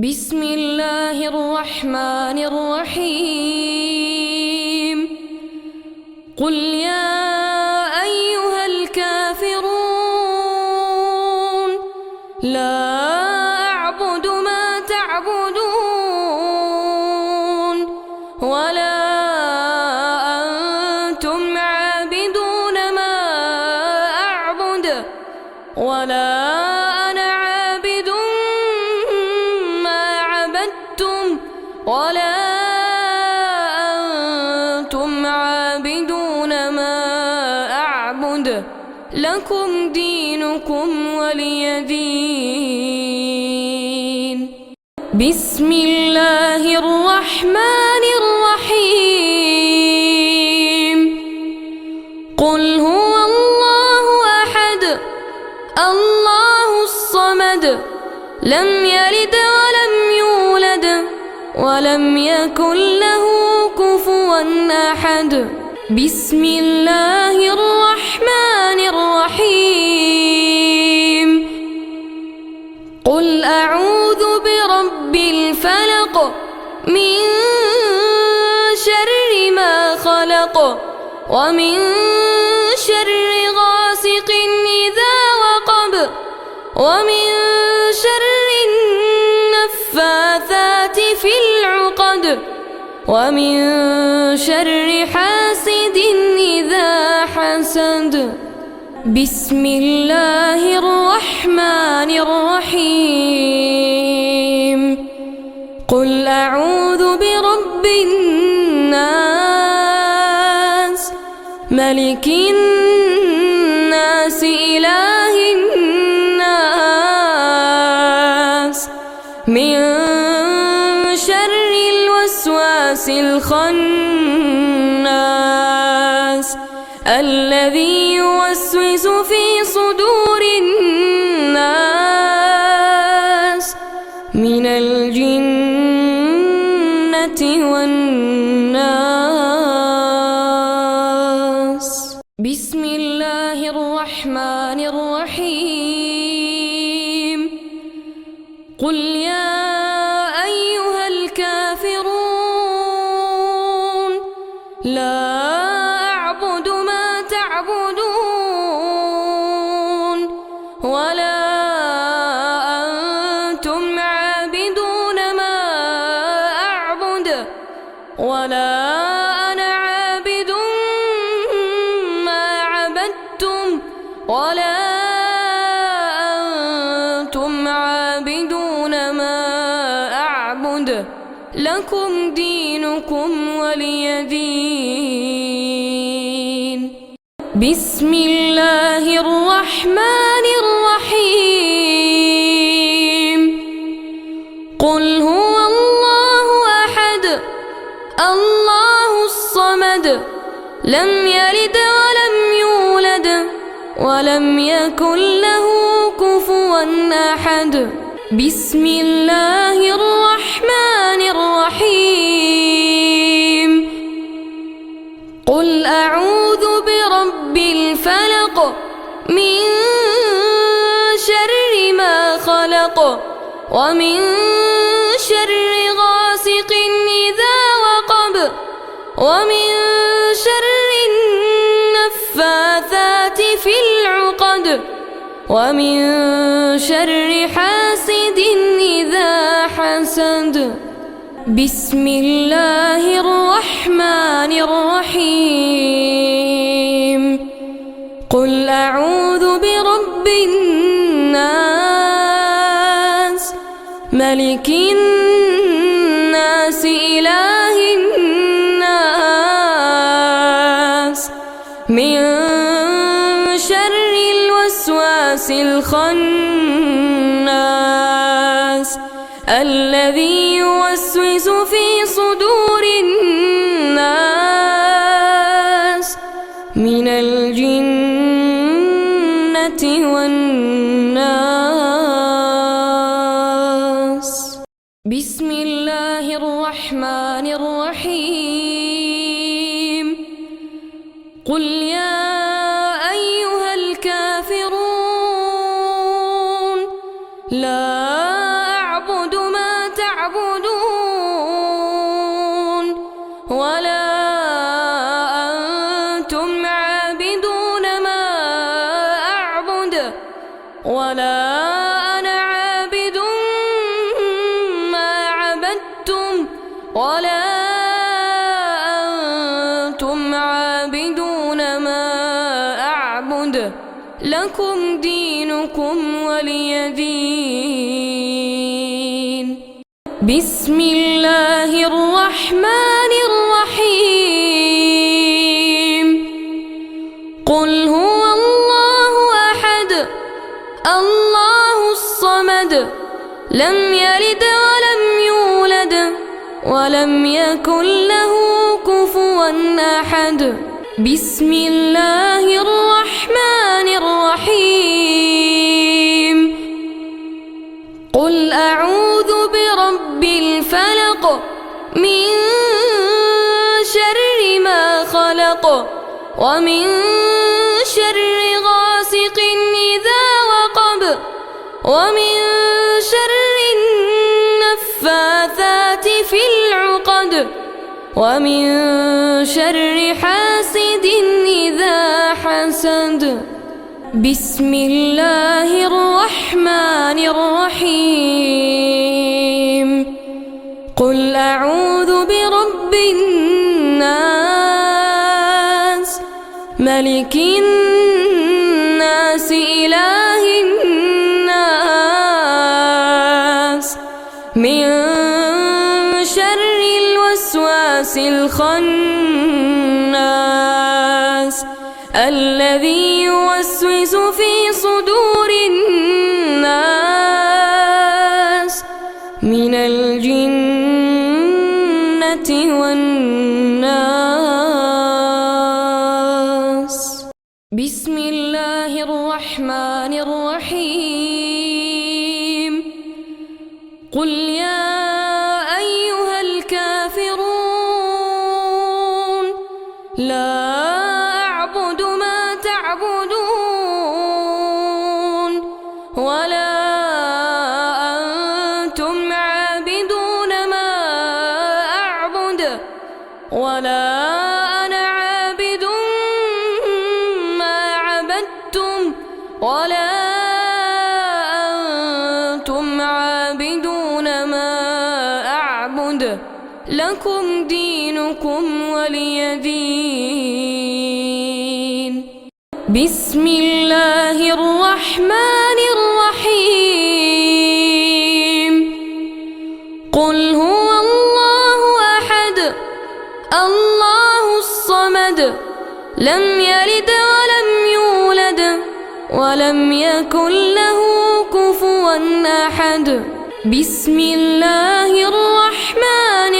بسم الله الرحمن الرحيم. قل يا أيها الكافرون لا أعبد ما تعبدون ولا أنتم عابدون ما أعبد ولا أنا عابد ما عبدتم ولا أنتم عابدون ما أعبد لكم دينكم ولي دين. بسم الله الرحمن الرحيم. قل هو الله أحد الله الصمد لم يلد ولم يولد ولم يكن له كفوا أحد. بسم الله الرحمن الرحيم. قل أعوذ برب الفلق من شر ما خلق ومن شر غاسق إذا وقب ومن شر النفاثات في العقد ومن شر حاسد إذا حسد. بسم الله الرحمن الرحيم. قل أعوذ برب الناس ملك الناس إله الناس من شر الوسواس الخناس الذي يوسوس في صدور الناس من الجنة والناس. بسم الله الرحمن الرحيم. قل يا أيها الكافرون لا أعبد ما تعبدون ولا أنتم عابدون ما أعبد ولا أنا عابد ما عبدتم ولا أنتم عابدون ما أعبد لكم دينكم ولي دين. بسم الله الرحمن الرحيم. قل هو الله أحد الله الصمد لم يلد ولم يولد ولم يكن له كفوا أحد. بسم الله الرحمن الرحيم. قل أعوذ برب الفلق من شر ما خلق ومن شر غاسق إذا وقب ومن شر النفاثات في العقد ومن شر حاسد إذا حسد. بسم الله الرحمن الرحيم. قل أعوذ برب الناس ملك الناس إله الناس من شر الوسواس الخناس الذي يوسوس في صدور الناس من الجنة والناس. بسم الله الرحمن الرحيم. قل يا أيها الكافرون لا أعبد ما أعبد ولا أنا عابد ما عبدتم ولا أنتم عابدون ما أعبد لكم دينكم ولي دين. بسم الله الرحمن الرحيم. قل هو الله أحد الله الصمد لم يلد ولم يولد ولم يكن له كفوا أحد. بسم الله الرحمن الرحيم. قل أعوذ برب الفلق من شر ما خلق ومن شر غاسق إذا وقب ومن شر النفاثات في العقد ومن شر حاسد إذا حسد. بسم الله الرحمن الرحيم. قل أعوذ برب الناس ملك الناس إله الناس من شر الوسواس الخناس الذي يوسوس في صدور الناس من الجنة والناس. بسم الله الرحمن الرحيم. قل يا أيها الكافرون لا أعبد ما تعبدون ولا أنتم عابدون ما أعبد ولا أنا عابد ما عبدتم ولا أنتم عابدون ما أعبد لكم دينكم ولي دين. بسم الله الرحمن الرحيم. قل هو الله أحد الله الصمد لم يلد ولم يولد ولم يكن له كفوا أحد. بسم الله الرحمن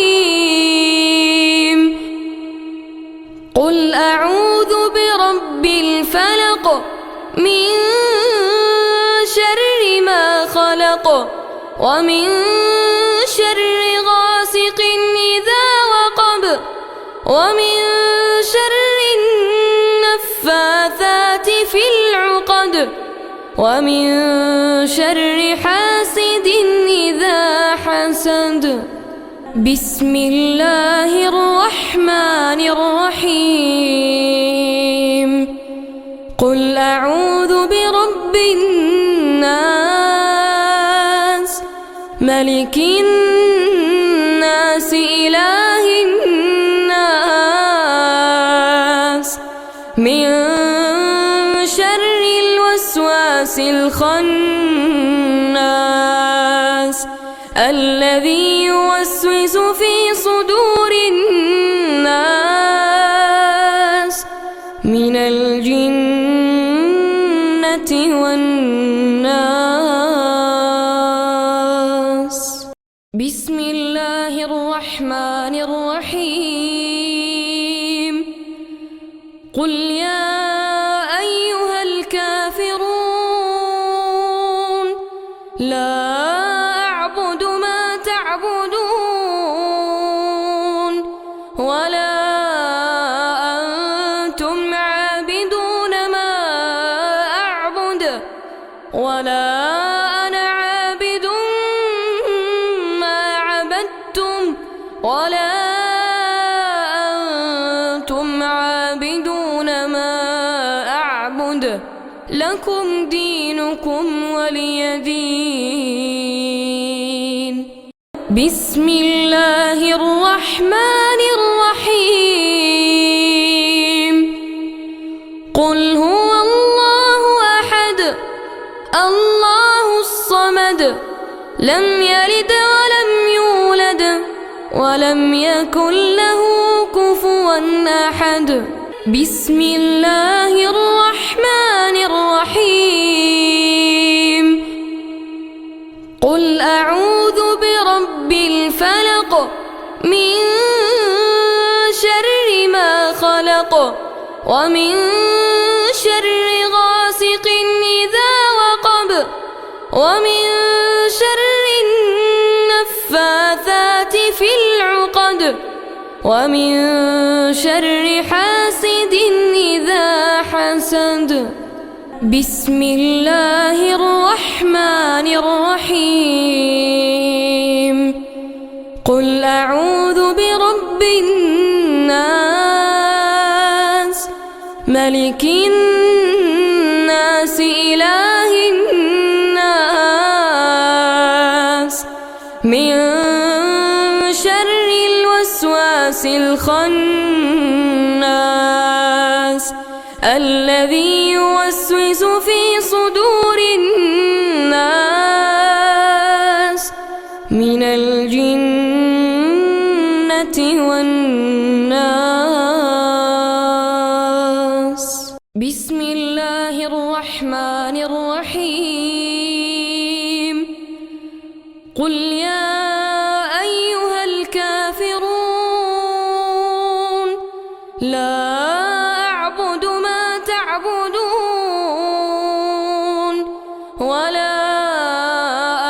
الرحيم. قل أعوذ برب الفلق من شر ما خلق ومن شر غاسق إذا وقب ومن شر النفاثات في العقد ومن شر حاسد إذا حسد. بسم الله الرحمن الرحيم. قل أعوذ برب الناس ملك الناس إله الناس من شر الوسواس الخناس الذي يوسوس في صدور الناس من الجنة والناس. بسم الله الرحمن الرحيم. قل يا أيها الكافرون لا أعبد ما تعبدون ولا أنتم عابدون ما أعبد ولا أنا عابد ما عبدتم ولا أنتم عابدون ما أعبد لكم دينكم ولي دين. بسم الله الرحمن الرحيم. قل هو الله أحد الله الصمد لم يلد ولم يولد ولم يكن له كفوا أحد. بسم الله الرحمن الرحيم. قل أعوذ برب الفلق من شر ما خلق ومن شر غاسق إذا وقب ومن شر النفاثات في العقد ومن شر حاسد إذا حسد. بسم الله الرحمن الرحيم. قل أعوذ برب الناس ملك الناس إله الناس من شر الوسواس الخناس الذي يوسوس في صدور الناس من الجنة والناس. بسم الله الرحمن الرحيم. قل يا أيها الكافرون لا أعبد ما تعبدون ولا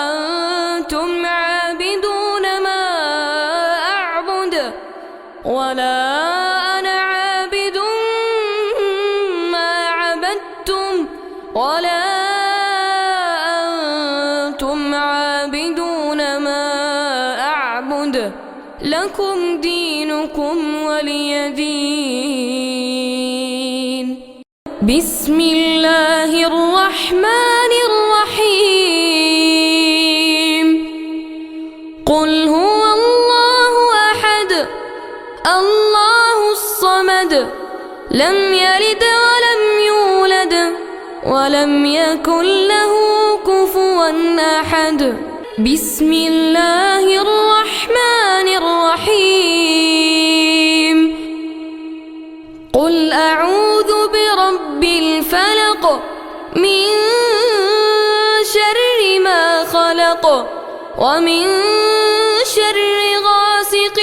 أنتم عابدون ما أعبد ولا أنا عابد ما عبدتم ولا أنتم عابدون ما أعبد لكم دينكم ولي دين. بسم الله الرحمن الرحيم. قل هو الله أحد الله الصمد لم يلد ولم يولد ولم يكن له كفوا أحد. بسم الله الرحمن الرحيم. قل أعوذ برب الفلق من شر ما خلق ومن شر غاسق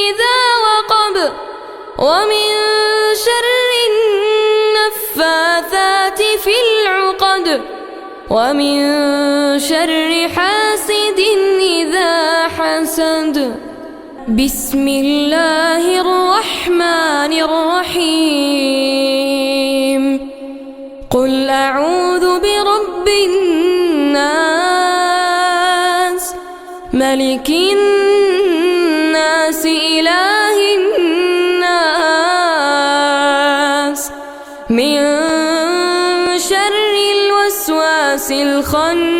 إذا وقب ومن شر النفاثات في العقد ومن شر حاسد إذا حسد. بسم الله الرحمن الرحيم. قل أعوذ برب الناس ملك الناس إله الناس من شر الوسواس الخناس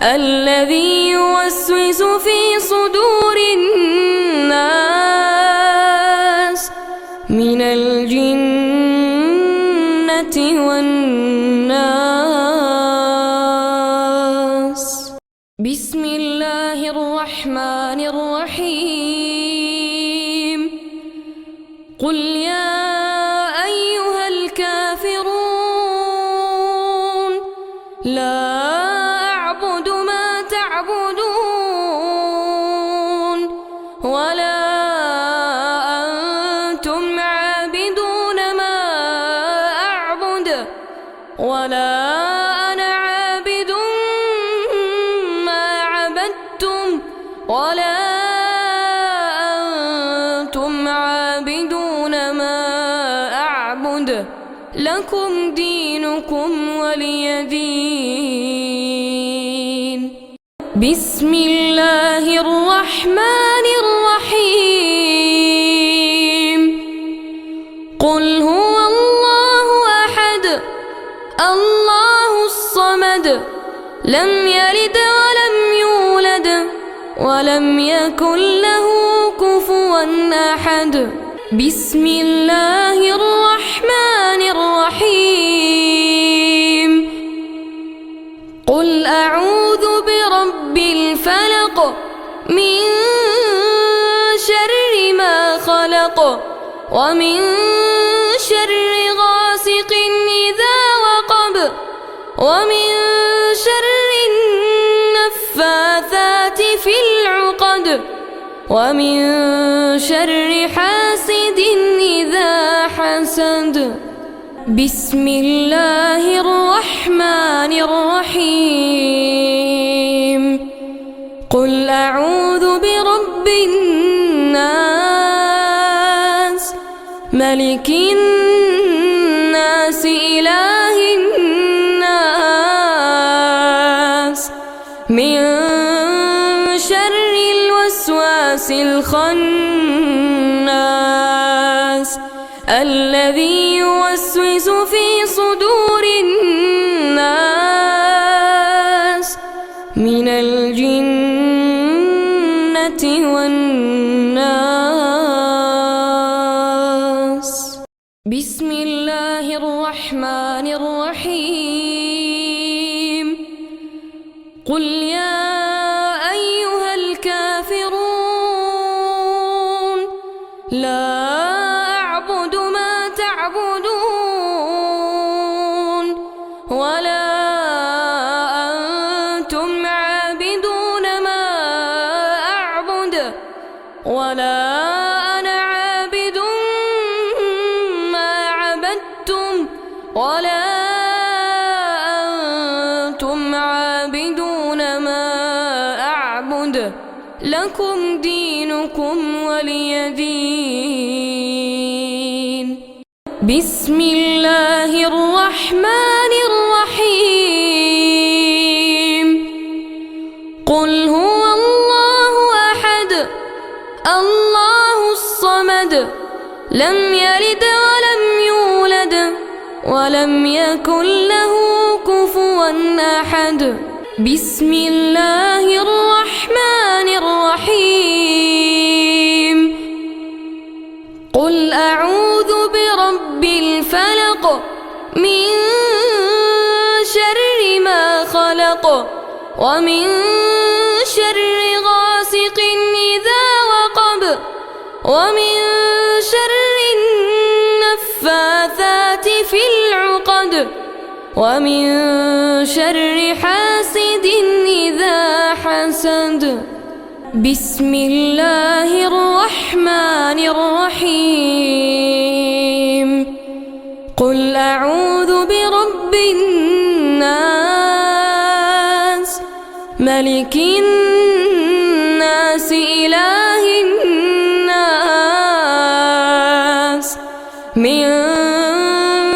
الذي يوسوس في صدور الناس من الجنة والناس. بسم الله الرحمن الرحيم. قل يا أيها الكافرون لا أعبد ما تعبدون ولا أنتم عابدون ما أعبد ولا أنا عابد ما عبدتم ولا أنتم عابدون ما أعبد لكم دينكم ولي دين. بسم الله الرحمن الرحيم. قل هو الله لم يلد ولم يولد ولم يكن له كفوا أحد. بسم الله الرحمن الرحيم. قل أعوذ برب الفلق من شر ما خلق ومن شر غاسق إذا وقب ومن شر النفاثات في العقد ومن شر حاسد إذا حسد. بسم الله الرحمن الرحيم. قل أعوذ برب الناس ملك الناس إله الناس من شر الوسواس الخناس الذي يوسوس في صدور الناس من الجنة والناس. بسم الله الرحمن الرحيم. قل يا أيها الكافرون لا أعبد ما تعبدون ولا أنتم عابدون ما أعبد ولا أنا عابد ما عبدتم ولا أنتم عابدون ما أعبد لكم دينكم ولي دين. بسم الله الرحمن الرحيم. قل هو الله أحد الله الصمد لم يلد ولم يولد ولم يكن له كفوا أحد. بسم الله الرحمن الرحيم. قل أعوذ برب الفلق من شر ما خلق ومن شر غاسق إذا وقب ومن شر النفاثات في العقد ومن شر حاسد إذا حسد. بسم الله الرحمن الرحيم. قل أعوذ برب الناس ملك الناس إله الناس من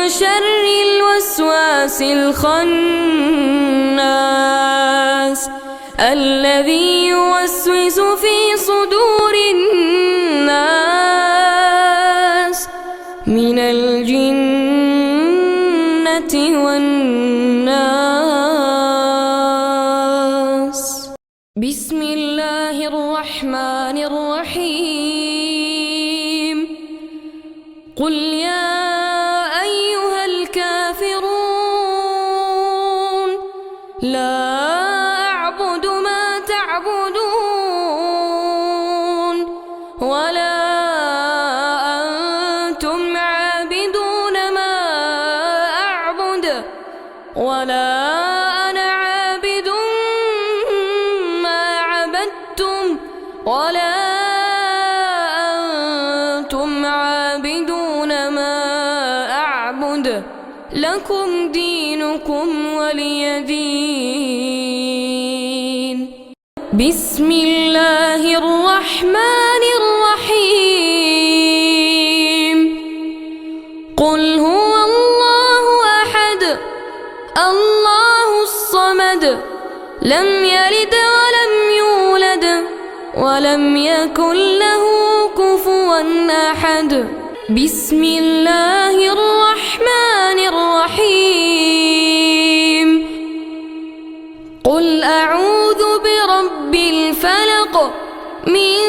شر الوسواس الخناس الذي يوسوس في صدور الناس من الجنة والناس. بسم الله الرحمن الرحيم. قل يا أيها الكافرون لا أعبد ما تعبدون ولا أنتم عابدون ما أعبد ولا أنا عابد ما عبدتم ولا أنتم عابدون ما أعبد لكم دينكم ولي دين. بسم الله الرحمن الرحيم. قل هو الله أحد الله الصمد لم يلد ولم يولد ولم يكن له كفوا أحد. بسم الله الرحمن الرحيم. من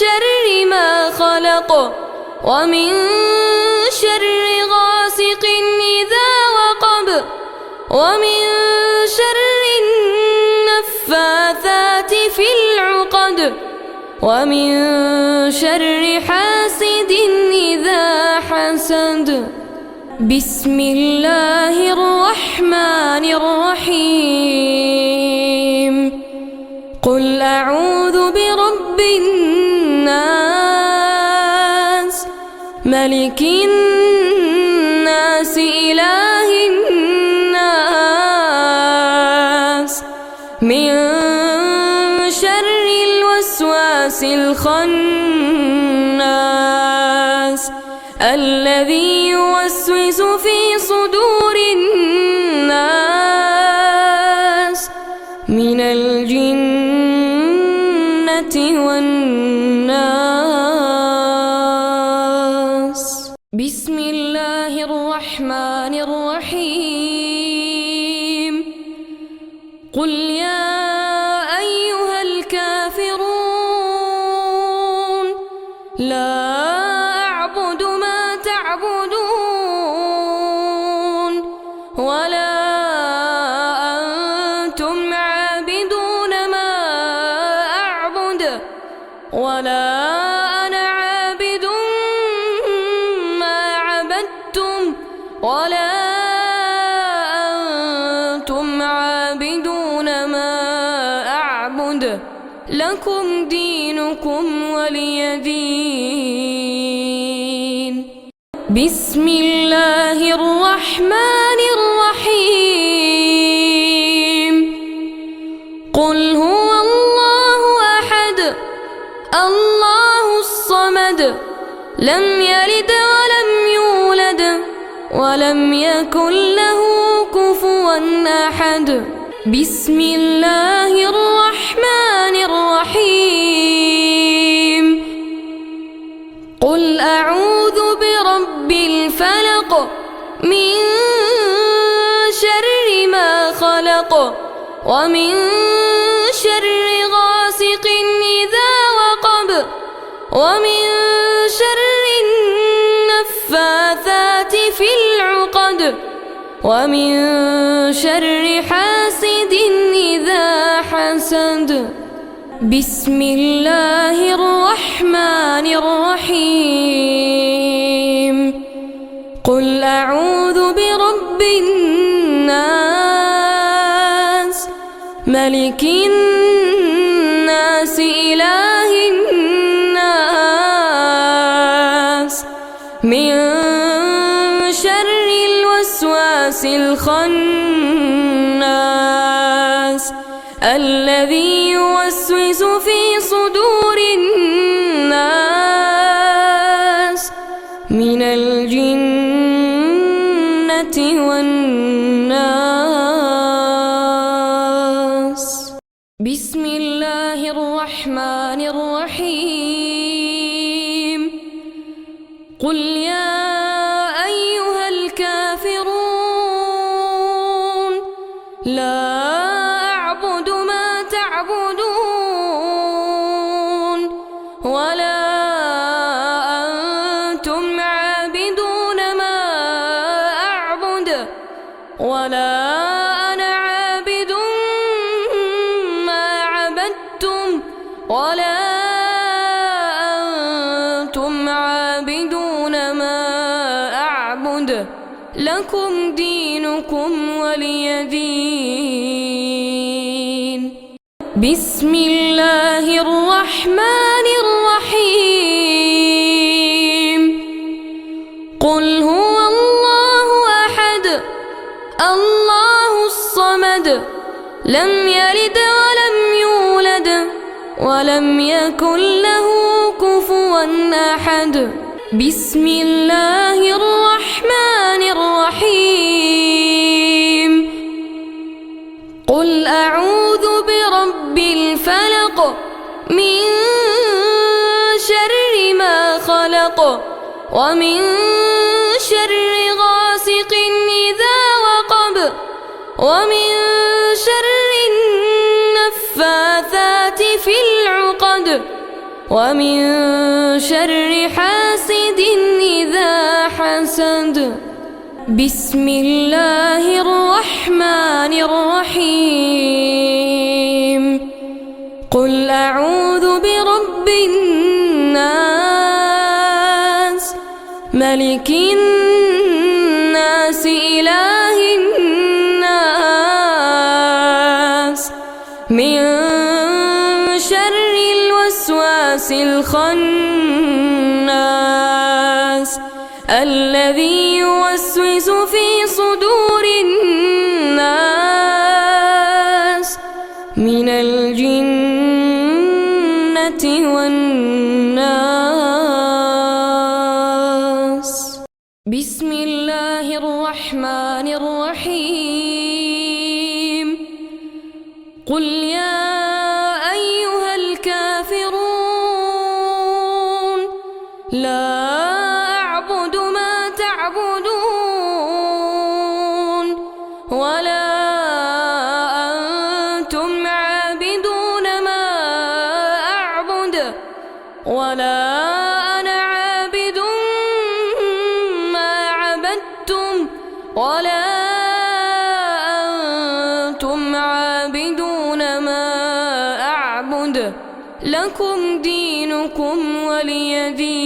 شر ما خلق ومن شر غاسق إذا وقب ومن شر النفاثات في العقد ومن شر حاسد إذا حسد. بسم الله الرحمن الرحيم. قل أعوذ برب الناس ملك الناس إله الناس من شر الوسواس الخناس الذي يوسوس في صدور الناس من الجنة والناس. بسم الله الرحمن الرحيم. قل يا أيها الكافرون لا أعبد ما تعبدون ولا أنتم عابدون ما أعبد ولا أنا عابد ما عبدتم ولا أنتم عابدون ما أعبد لكم دينكم ولي دين. بسم الله الرحمن الرحيم. قل هو الله أحد الله الصمد لم يلد ولم يولد ولم يكن له كفوا أحد. بسم الله الرحمن الرحيم. قل أعوذ برب الفلق من شر ما خلق ومن شر غاسق إذا وقب ومن شر النفاثات في العقد ومن شر حاسد إذا حسد. بسم الله الرحمن الرحيم. قل أعوذ برب الناس ملك الناس إله الناس من شر الوسواس الخناس الذي يوسوس في صدور الناس من الجنة والناس. بسم الله الرحمن الرحيم. قل يا أيها الكافرون لا أعبد ما تعبدون ولا أنتم عابدون ما أعبد ولا أنا عابد ما عبدتم ولا أنتم عابدون ما أعبد لكم دينكم ولي دين. بسم الله الرحمن الرحيم. قل هو الله أحد الله الصمد لم يلد ولم يولد ولم يكن له كفوا أحد. بسم الله الرحمن الرحيم. قل أعوذ برب الفلق من شر ما خلق ومن شر غاسق إذا وقب ومن شر النفاثات في العقد ومن شر حاسد إذا حسد بسم الله الرحمن الرحيم قل أعوذ برب الناس ملك الناس إله الناس من شر الوسواس الخناس الذي يوسوس في صدور الناس من الجنة والناس بسم الله الرحمن الرحيم قل يا أيها الكافرون لا أعبد ما تعبدون ولا أنتم عابدون ما أعبد ولا أنا عابد ما عبدتم ولا أنتم عابدون ما أعبد لكم دينكم ولي دين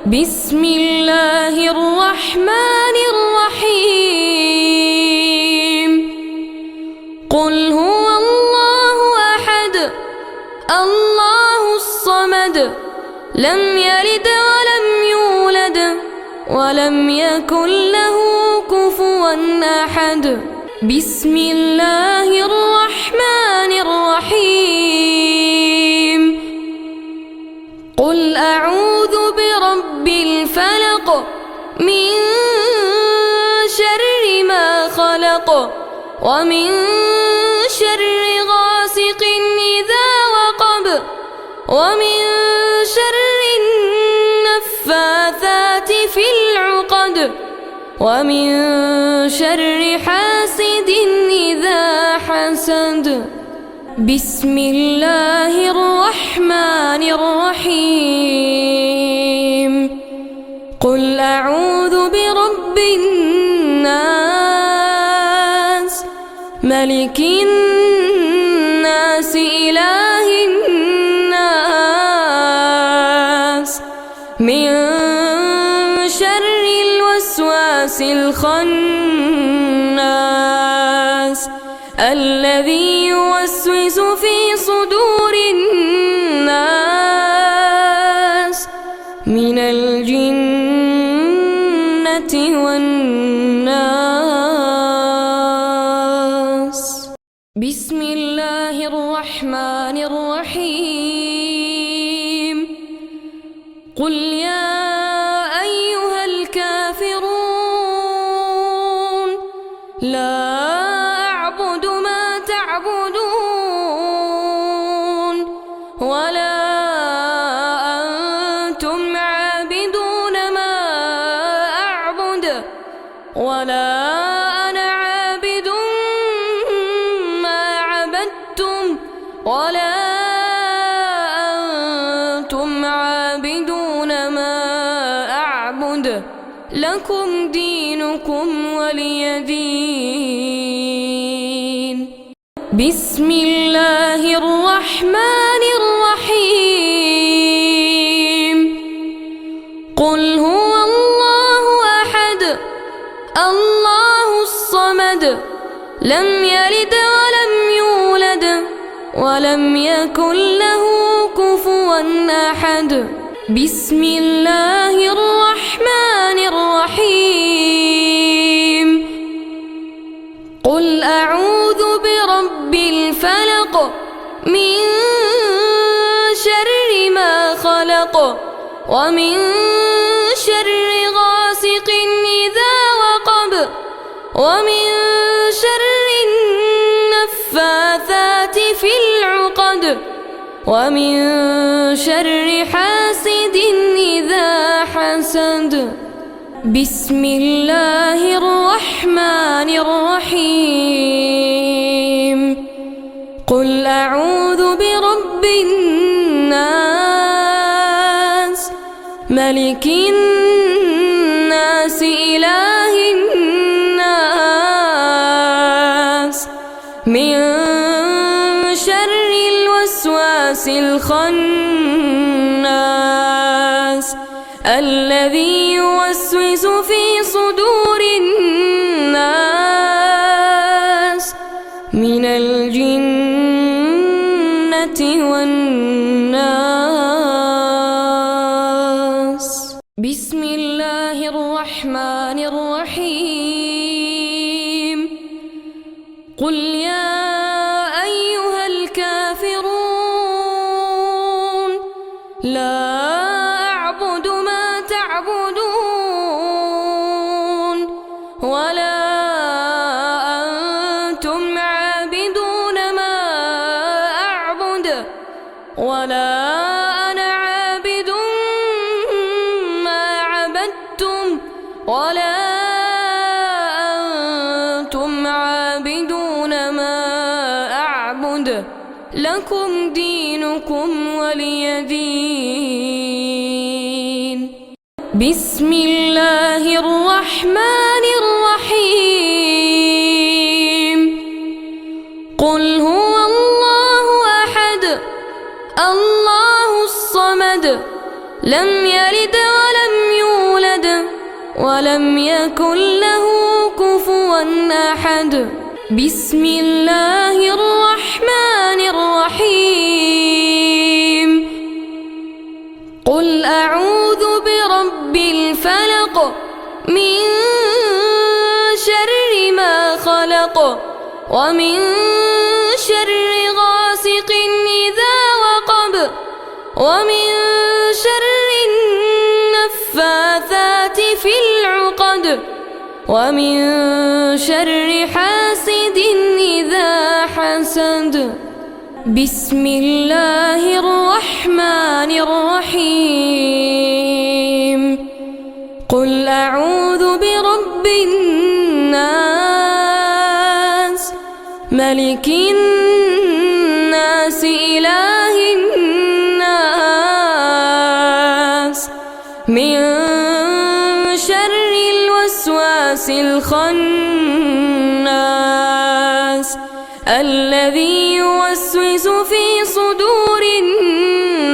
بسم الله الرحمن الرحيم قل هو الله أحد الله الصمد لم يلد ولم يولد ولم يكن له كفوا أحد بسم الله الرحمن الرحيم قل أعوذ برب الفلق من شر ما خلق ومن شر غاسق إذا وقب ومن شر النفاثات في العقد ومن شر حاسد إذا حسد بسم الله الرحمن الرحيم قل أعوذ برب الناس ملك الناس إله الناس من شر الوسواس الخناس الذي يوسوس في صدور الناس من الجنة والناس بسم الله الرحمن الرحيم قل يا أيها الكافرون لا أعبد ما تعبدون ولا أنتم عابدون ما أعبد ولا أنا عابد ما عبدتم ولا أنتم عابدون ما أعبد لكم دينكم ولي دين بسم الله الرحمن الرحيم قل هو الله أحد الله الصمد لم يلد ولم يولد ولم يكن له كفوا أحد بسم الله الرحمن الرحيم قل أعوذ برب الفلق من شر ما خلق ومن شر غاسق إذا وقب ومن شر النفاثات في العقد ومن شر حاسد إذا حسد بسم الله الرحمن الرحيم قل أعوذ برب الناس ملك الناس إله الناس من شر الوسواس الخناس الذي يوسوس في صدور الناس من الجنة والناس. بسم الله الرحمن الرحيم. قل يا أيها الكافرون لا أعبد ما تعبدون ولا أنتم عابدون ما أعبد ولا أنا عابد ما عبدتم ولا أنتم عابدون ما أعبد لكم دينكم ولي دين. بسم الله الرحمن الرحيم. قل هو الله أحد الله الصمد لم يلد ولم يولد ولم يكن له كفوا أحد. بسم الله الرحمن الرحيم. قل أعوذ برب الفلق من شر ما خلق ومن شر غاسق إذا وقب ومن شر النفاثات في العقد ومن شر حاسد إذا حسد. بسم الله الرحمن الرحيم. قل أعوذ برب الناس ملك الناس إله الناس من شر الوسواس الخناس الذي يوسوس في صدور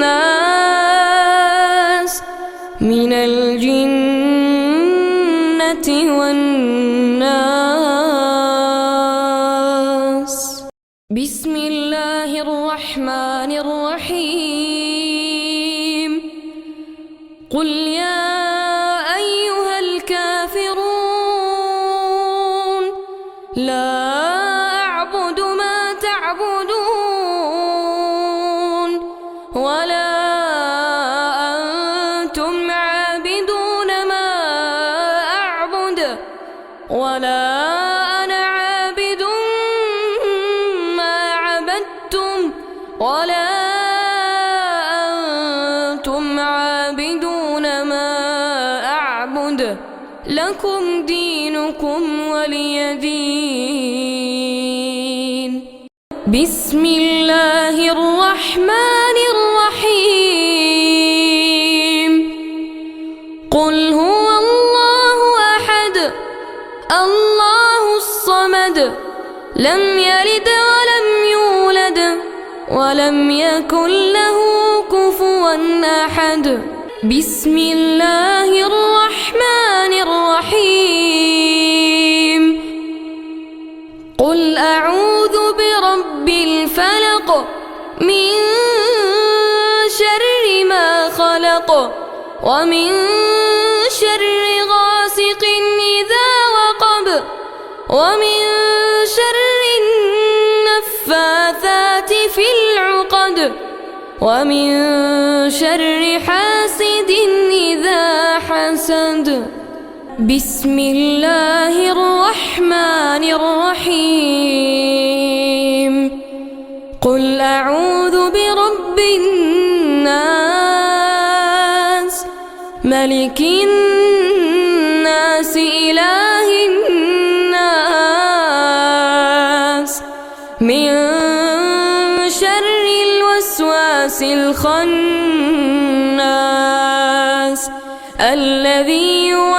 الناس من الجنة والناس. بسم الله الرحمن الرحيم. قل يا أيها الكافرون لا أعبد ما تعبدون ولا أنتم عابدون ما أعبد ولا أنا عابد ما عبدتم ولا أنتم عابدون ما أعبد لكم دينكم ولي دين. بسم الله الرحمن الرحيم. قل هو الله أحد الله الصمد لم يلد ولم يولد ولم يكن له كفوا أحد. بسم الله الرحمن الرحيم. قل أعوذ برب الفلق من شر ما خلق ومن شر غاسق إذا وقب ومن شر النفاثات في العقد ومن شر حاسد إذا حسد. بسم الله الرحمن الرحيم. قل أعوذ برب الناس ملك الناس إله الناس من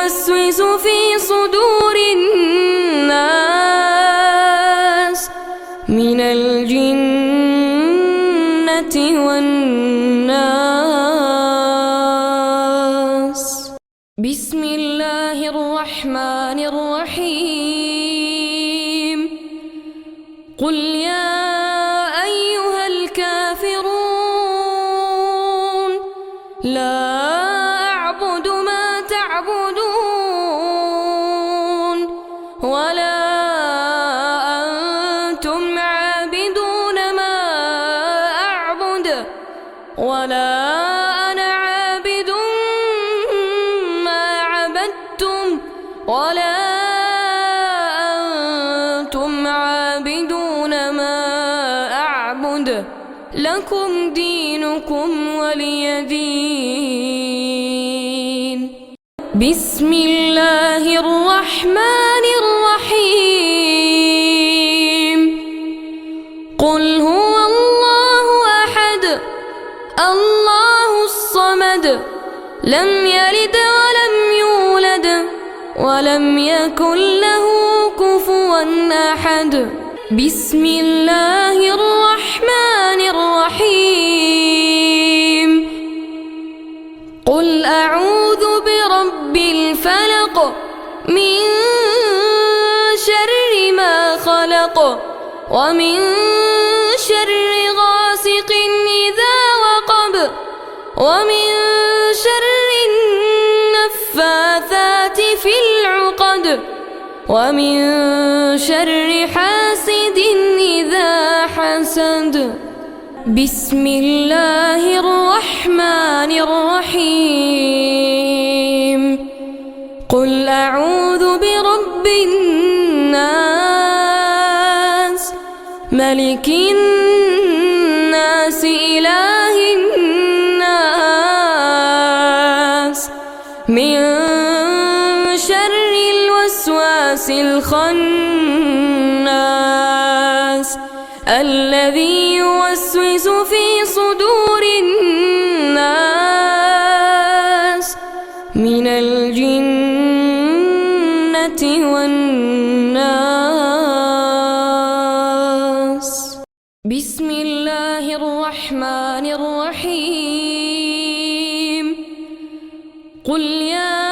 يوسوس في صدور الناس من الجنة والناس. بسم الله الرحمن الرحيم. قل يا أيها الكافرون لا أعبد ما تعبدون ولا أنتم عابدون ما أعبد ولا أنا عابد ما عبدتم ولا أنتم عابدون ما أعبد لكم دينكم ولي دين. بسم الله الرحمن الرحيم. قل هو الله أحد الله الصمد لم يلد ولم يولد ولم يكن له كفوا أحد. بسم الله الرحمن الرحيم. قل أعوذ برب الفلق من شر ما خلق ومن شر غاسق إذا وقب ومن شر النفاثات في العقد ومن شر حاسد إذا حسد. بسم الله الرحمن الرحيم. قل أعوذ برب الناس ملك الناس إله الناس من شر الوسواس الخناس الذي يوسوس في صدور الناس من الجنة والناس. بسم الله الرحمن الرحيم. قل يا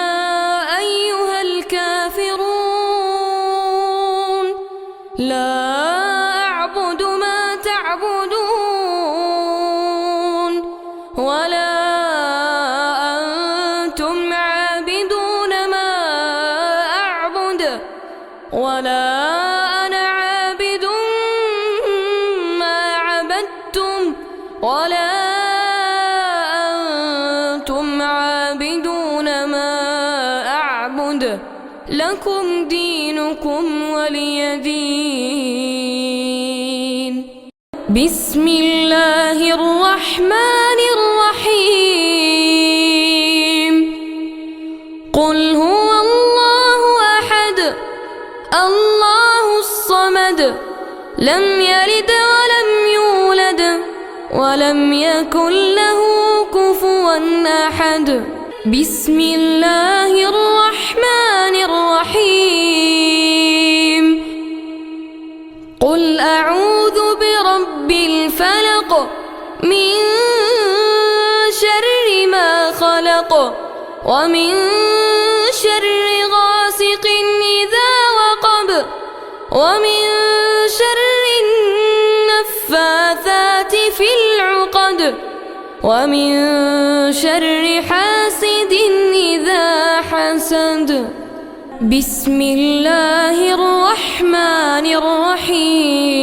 أيها الكافرون لا أعبد ما تعبدون ولا أنتم عابدون ما أعبد ولا أنا عابد ما عبدتم ولا أنتم عابدون ما أعبد لكم دينكم ولي دين. بسم الله الرحمن الرحيم. قل هو الله أحد الله الصمد لم يلد ولم يولد ولم يكن له كفوا أحد. بسم الله الرحمن الرحيم. قل أعوذ برب الفلق من شر ما خلق ومن شر غاسق إذا وقب ومن شر النفاثات في العقد ومن شر حاسد إذا حسد. بسم الله الرحمن الرحيم.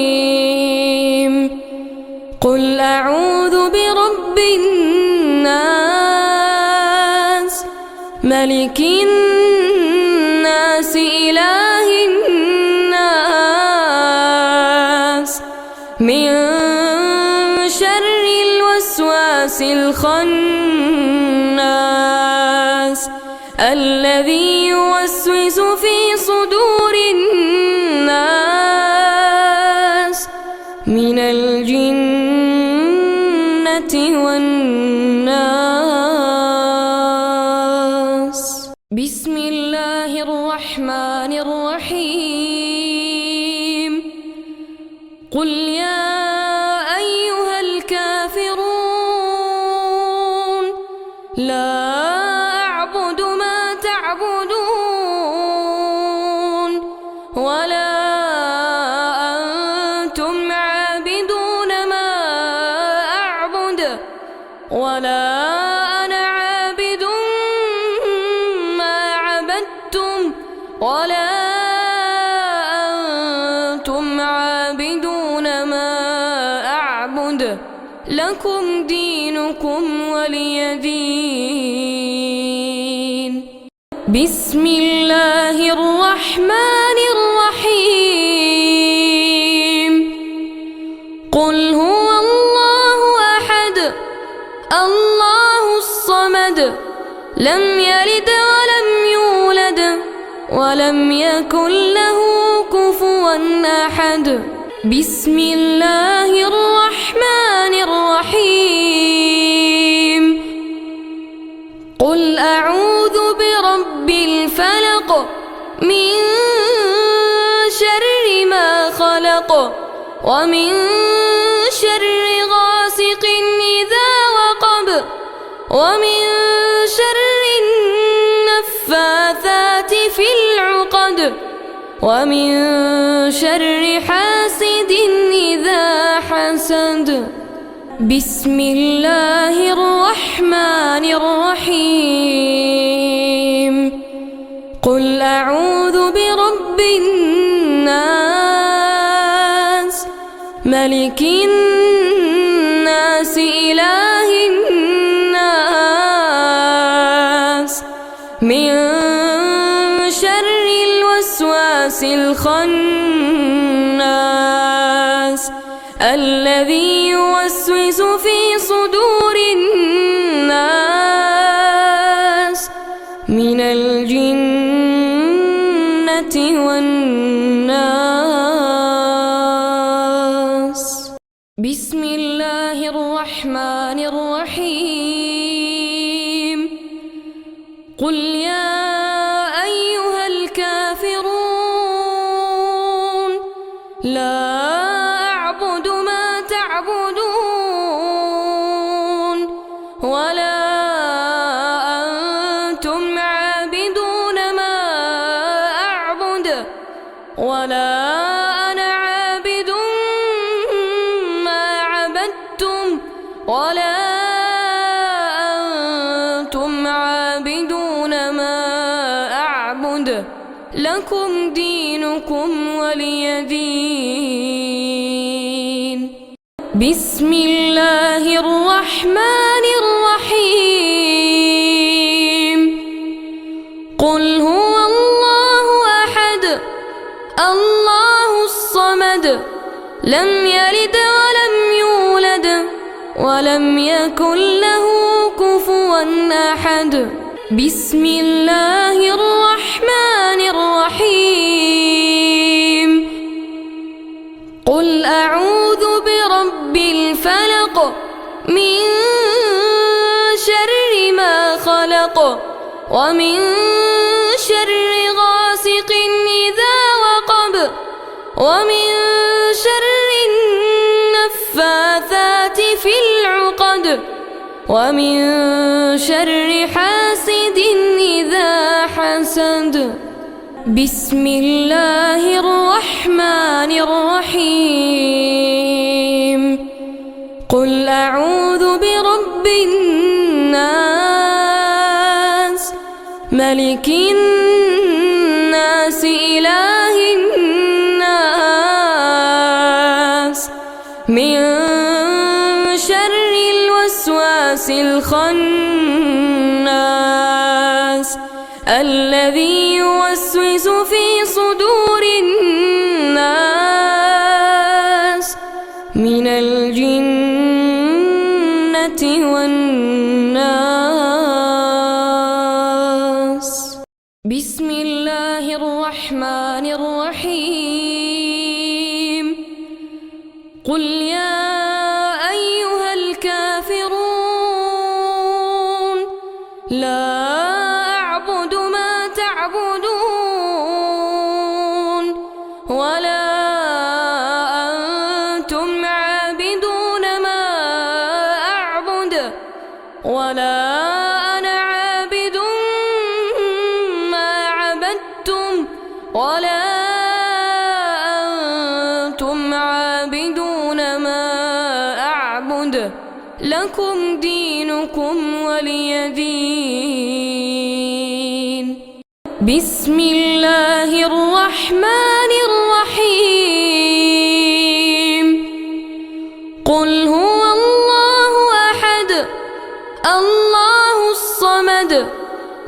قل أعوذ برب الناس ملك الناس إله الناس من شر الوسواس الخناس الذي يوسوس في صدور الناس من الجنة والناس. بسم بسم الله الرحمن الرحيم قل يا أيها الكافرون لا أعبد ما تعبدون ولا أنتم عابدون ما أعبد ولا أنا عابد ما عبدتم ولا أنتم عابدون ما أعبد لكم دينكم ولي دين. بسم الله الرحمن الرحيم قل هو الله أحد الله الصمد لم يلد ولم يولد ولم يكن له كفوا أحد. بسم الله الرحمن الرحيم قل أعوذ برب الفلق من شر ما خلق ومن شر غاسق إذا وقب ومن شر النفاثات في العقد ومن شر حاسد إذا حسد. بسم الله الرحمن الرحيم قل أعوذ برب الناس ملك الناس إله الناس من شر الوسواس الخناس الذي يوسوس في صدور الناس من الجنة والناس. بسم الله الرحمن الرحيم قل يا أيها الكافرون لا أعبد ما تعبدون ولا أنتم عابدون ما أعبد ولا أنا عابد ما عبدتم ولا أنتم عابدون ما أعبد لكم دينكم ولي دين. بسم الله الرحمن الرحيم قل هو الله أحد الله الصمد لم يلد ولم يولد ولم يكن له كفوا أحد. بسم الله الرحمن الرحيم قل أعوذ برب الفلق من شر ما خلق ومن شر غاسق إذا وقب ومن شر النفاثات في العقد ومن شر حاسد إذا حسد. بسم الله الرحمن الرحيم قل أعوذ برب الناس ملك الناس إله الناس من شر الوسواس الخناس الذي يوسوس في صدور الناس من الجنة والناس. بسم الله الرحمن الرحيم قل يا أيها الكافرون لا أعبد ما تعبدون تعبدون ولا أنتم عابدون ما أعبد ولا أنا عابد ما عبدتم ولا أنتم عابدون ما أعبد لكم دينكم ولي دين. بسم الله الرحمن الرحيم. قل هو الله أحد الله الصمد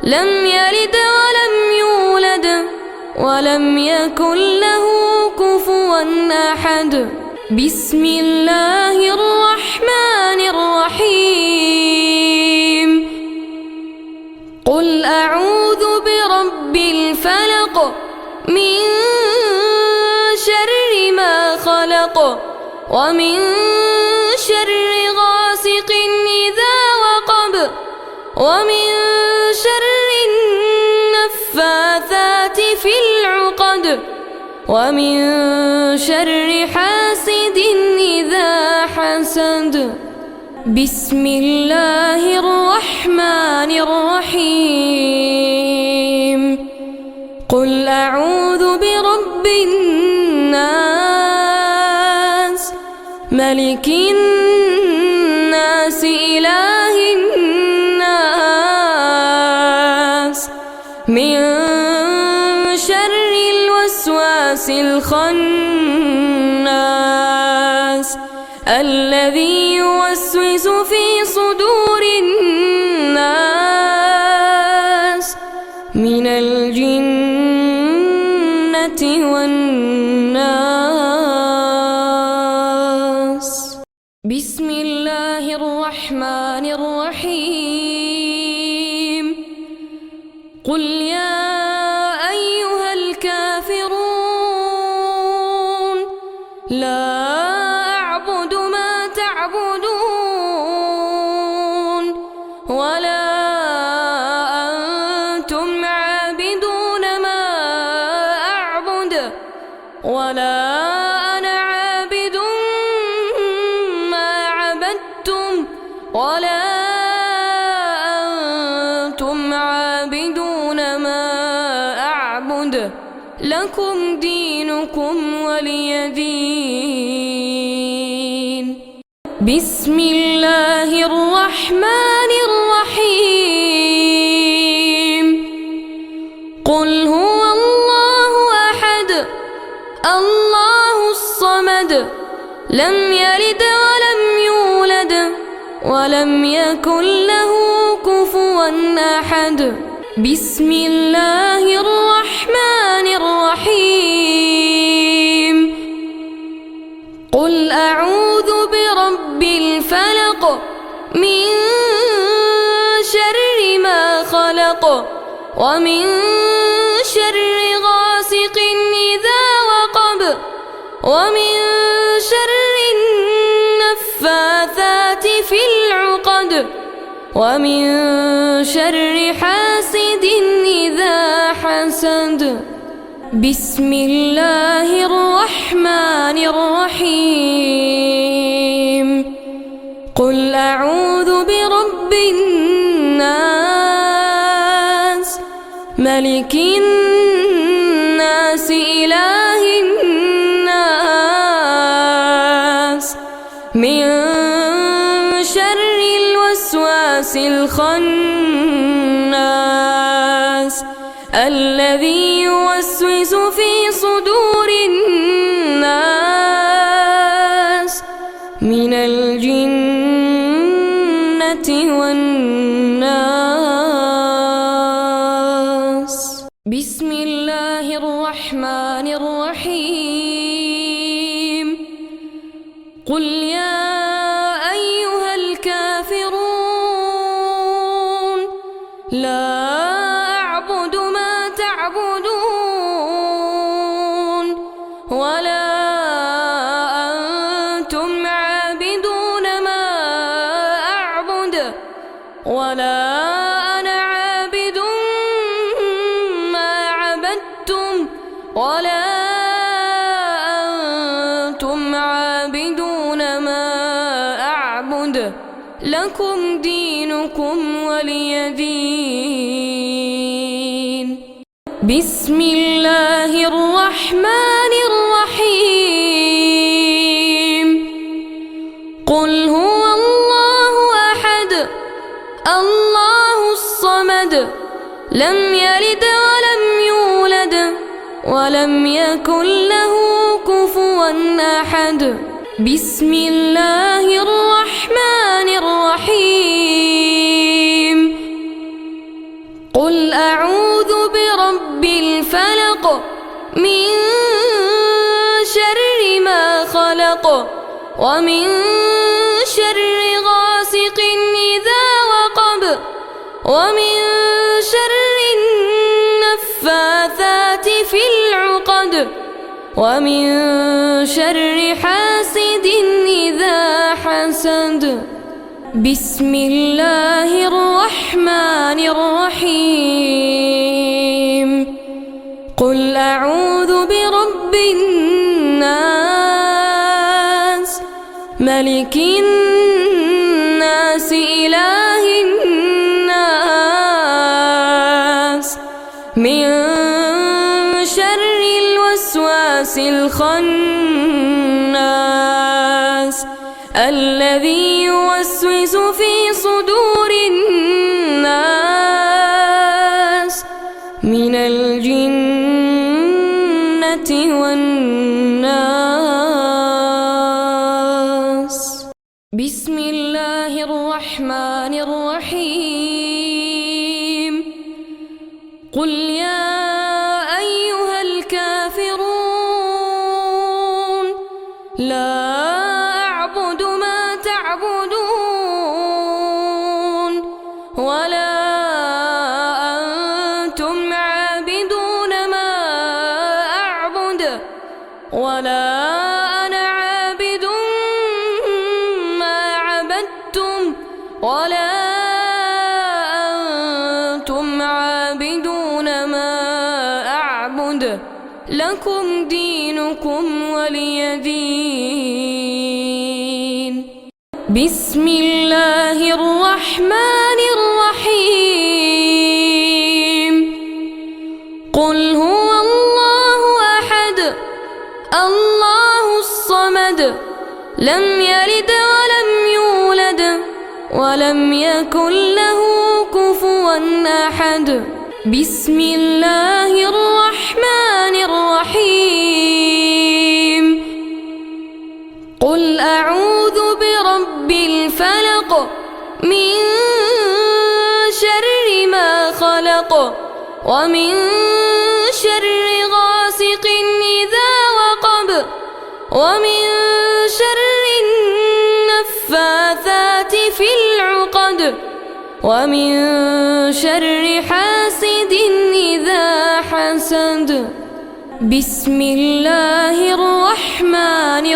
لم يلد ولم يولد ولم يكن له كفوا أحد. بسم الله الرحمن الرحيم. قل أعوذ برب الفلق من شر ما خلق ومن شر غاسق إذا وقب ومن شر النفاثات في العقد ومن شر حاسد إذا حسد. بسم الله الرحمن الرحيم. قل أعوذ برب الناس ملك الناس إله الناس من شر الوسواس الخناس الذي يوسوس في صدور الناس من الجنة والناس. بسم الله الرحمن الرحيم. قل يا أيها الكافرون لا أعبد ما تعبدون ولا أنتم عابدون ما أعبد ولا أنا عابد ما عبدتم ولا أنتم عابدون ما أعبد لكم دينكم ولي دين. بسم الله الرحمن الرحيم. قل هو الله أحد الله الصمد لم يلد ولم يولد ولم يكن له كفوا أحد. بسم الله الرحمن الرحيم. قل أعوذ برب الفلق من شر ما خلق ومن شر غاسق إذا وقب ومن شر النفاثات في العقد ومن شر حاسد إذا حسد. بسم الله الرحمن الرحيم. قل أعوذ برب الناس ملك الناس إله الناس من شر الوسواس الخناس الذي يوسوس في صدور الناس من الجنة والناس. بسم الله الرحمن الرحيم. قل يا أيها الكافرون لا أعبد ما تعبدون ولا أنتم عابدون ما أعبد ولا أنا عابد ما ولا أنتم عابدون ما أعبد لكم دينكم ولي دين. بسم الله الرحمن الرحيم. قل هو الله أحد الله الصمد لم يلد ولم يولد ولم يكن له كفوا أحد. بسم الله الرحمن الرحيم. قل أعوذ برب الفلق من شر ما خلق ومن شر غاسق إذا وقب ومن شر النفاثات في العقد ومن شر حاسد إذا حسد. بسم الله الرحمن الرحيم. قل أعوذ برب الناس ملك الناس إله الناس من شر الوسواس الخناس الذي يوسوس في صدور الناس من الجنة والناس. بسم الله الرحمن الرحيم. قل يا أيها الكافرون لا أعبد ما تعبدون ولا أنتم عابدون ما أعبد ولا أنا عابد ما عبدتم ولا أنتم عابدون ما أعبد لكم دينكم ولي دين. بسم الله الرحمن الرحيم. قل هو الله أحد الله الصمد لم يلد ولم يولد ولم يكن له كفوا أحد. بسم الله الرحمن الرحيم. قل أعوذ برب الفلق من شر ما خلق ومن شر غاسق إذا وقب ومن شر النفاثات في العقد ومن شر حاسد إذا حسد. بسم الله الرحمن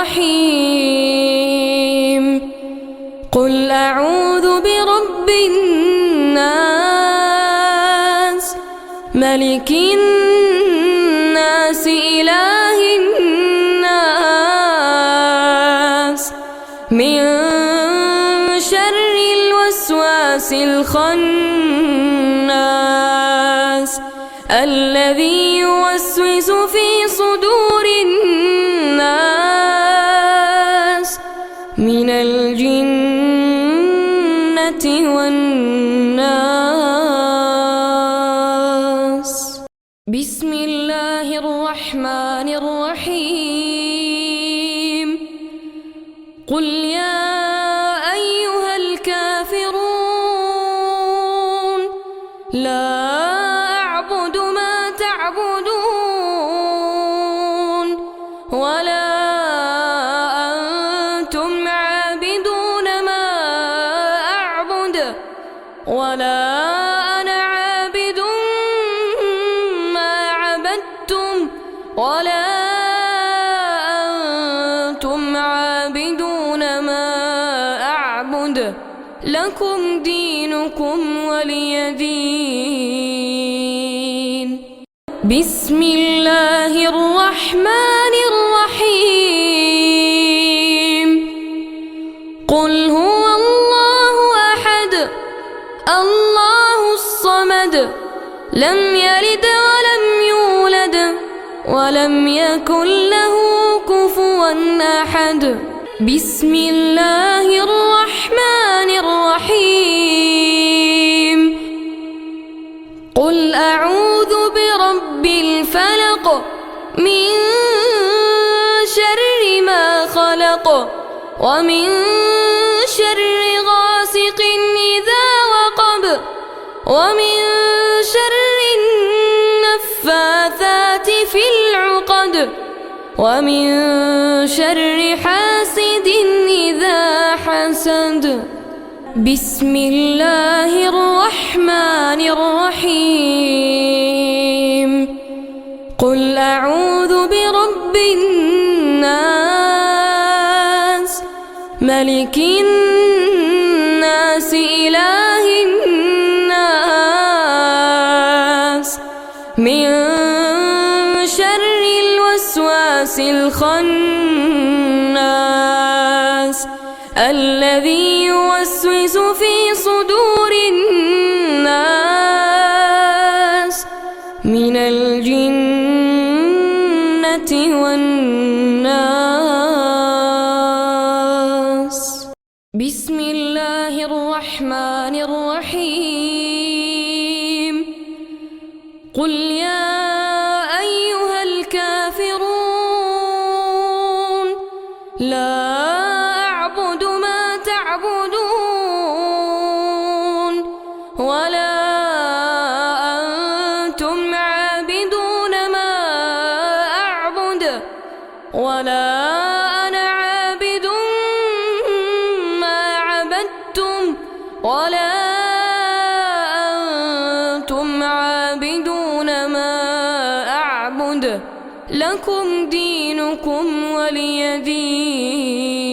الرحيم. قل أعوذ برب الناس ملك الناس إله الناس من شر الوسواس الخناس الذي يوسوس في صدور الناس من الجنة والناس. بسم الله الرحمن الرحيم. قل يا أيها الكافرون لا أعبد ما تعبدون ولا أنتم عابدون ما أعبد ولا أنا عابد ما عبدتم ولا أنتم عابدون ما أعبد لكم دينكم ولي دين. بسم الله الرحمن الرحيم قل هو الله أحد الله الصمد لم يلد ولم يولد ولم يكن له كفوا أحد بسم الله الرحمن الرحيم قل أعوذ برب الفلق من شر ما خلق ومن شر غاسق إذا وقب ومن شر النفاثات في العقد ومن شر حاسد إذا حسد بسم الله الرحمن الرحيم قل أعوذ برب الناس ملك الناس إله الناس من شر الوسواس الخناس الذي يوسوس في صدور الناس من الجنة والناس بسم الله الرحمن الرحيم قل يا أيها الكافرون لا أعبد ما تعبدون ولا أنتم عابدون ما أعبد ولا أنا عابد ما عبدتم ولا أنتم عابدون ما أعبد لكم دينكم ولي دين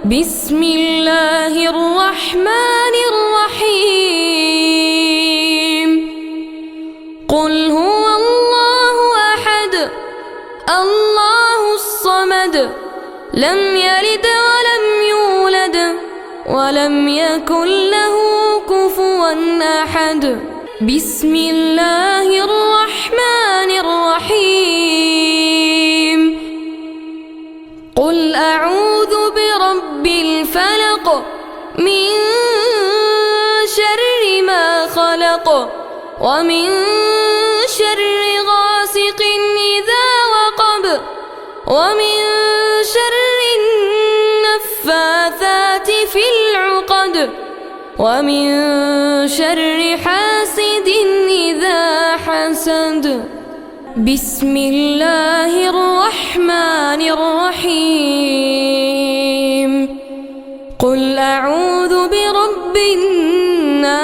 بسم الله الرحمن الرحيم قل هو الله أحد الله الصمد لم يلد ولم يولد ولم يكن له كفوا أحد بسم الله الرحمن الرحيم قل أعوذ برب الفلق من شر ما خلق ومن شر غاسق إذا وقب ومن شر النفاثات في العقد ومن شر حاسد إذا حسد بسم الله الرحمن الرحيم قل أعوذ برب الناس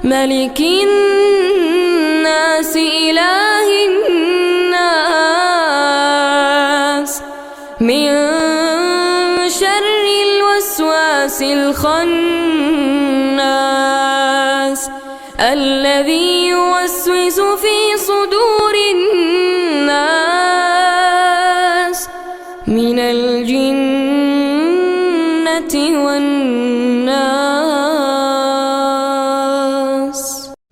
ملك الناس إله الناس من شر الوسواس الخناس الذي يوسوس في صدور الناس من الجنة والناس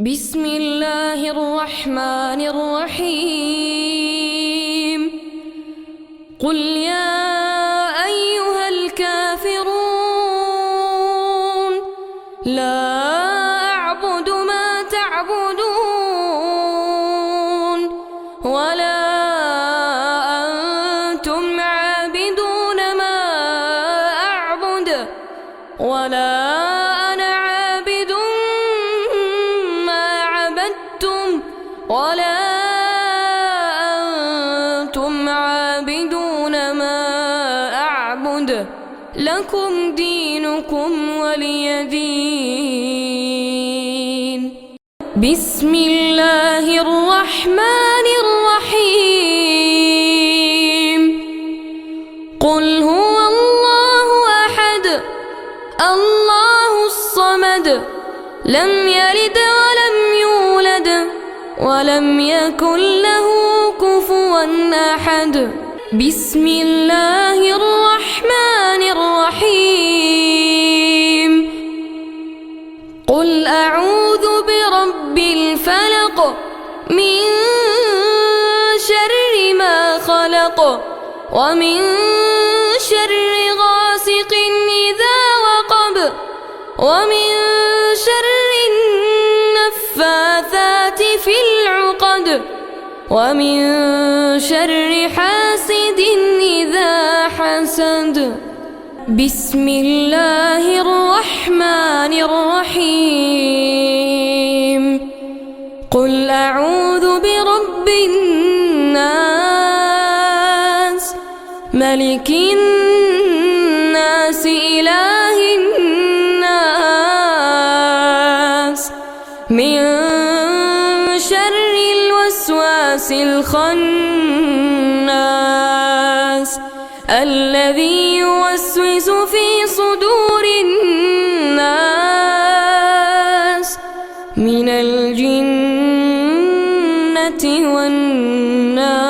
بسم الله الرحمن الرحيم قل يا أيها الكافرون لا أعبد ما تعبدون ولا أنتم عابدون ما أعبد ولا أنا عابد ما عبدتم ولا أنتم عابدون ما أعبد لكم دينكم ولي دين بسم الله الرحمن الرحيم قل هو الله أحد الله الصمد لم يلد ولم ولم يكن له كفوا أحد. بسم الله الرحمن الرحيم. قل أعوذ برب الفلق من شر ما خلق ومن شر غاسق إذا وقب ومن شر النفاثات في العقد ومن شر حاسد إذا حسد. بسم الله الرحمن الرحيم. قل أعوذ برب الناس ملك الناس إله الناس من شر الوسواس الخناس الذي يوسوس في صدور الناس من الجنة والناس.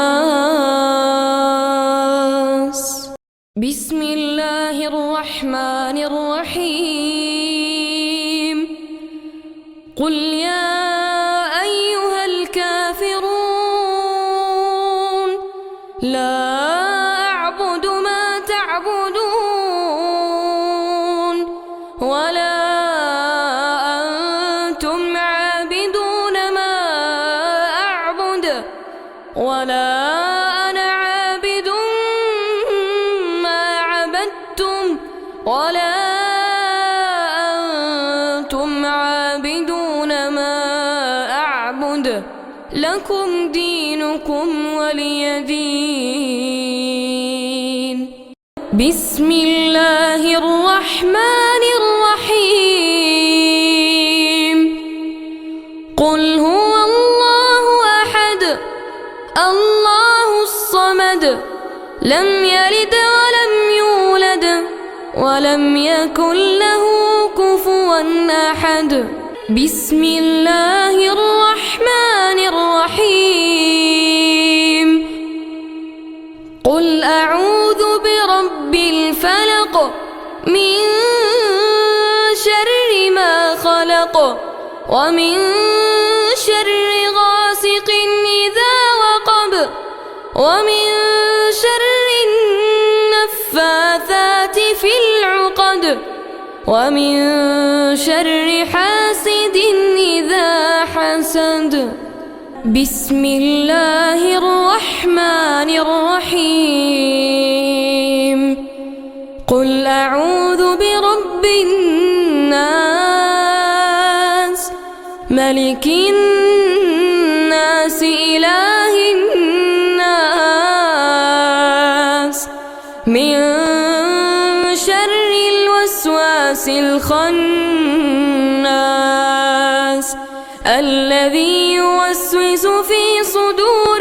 بسم الله الرحمن الرحيم. قل يا أيها الكافرون لا أعبد ما تعبدون ولا أنتم عابدون ما أعبد ولا أنا عابد ما عبدتم ولا أنتم عابدون ما أعبد لكم دينكم ولي دين. بسم الله الرحمن الرحيم. قل هو الله أحد الله الصمد لم يلد ولم يولد ولم يكن له كفوا أحد. بسم الله الرحمن الرحيم. قل أعوذ برب الفلق من شر ما خلق ومن شر غاسق إذا وقب ومن شر النفاثات في العقد ومن شر حاسد إذا حسد. بسم الله الرحمن الرحيم. قل أعوذ برب الناس ملك الناس إله الناس من شر الوسواس الخناس الذي يوسوس في صدور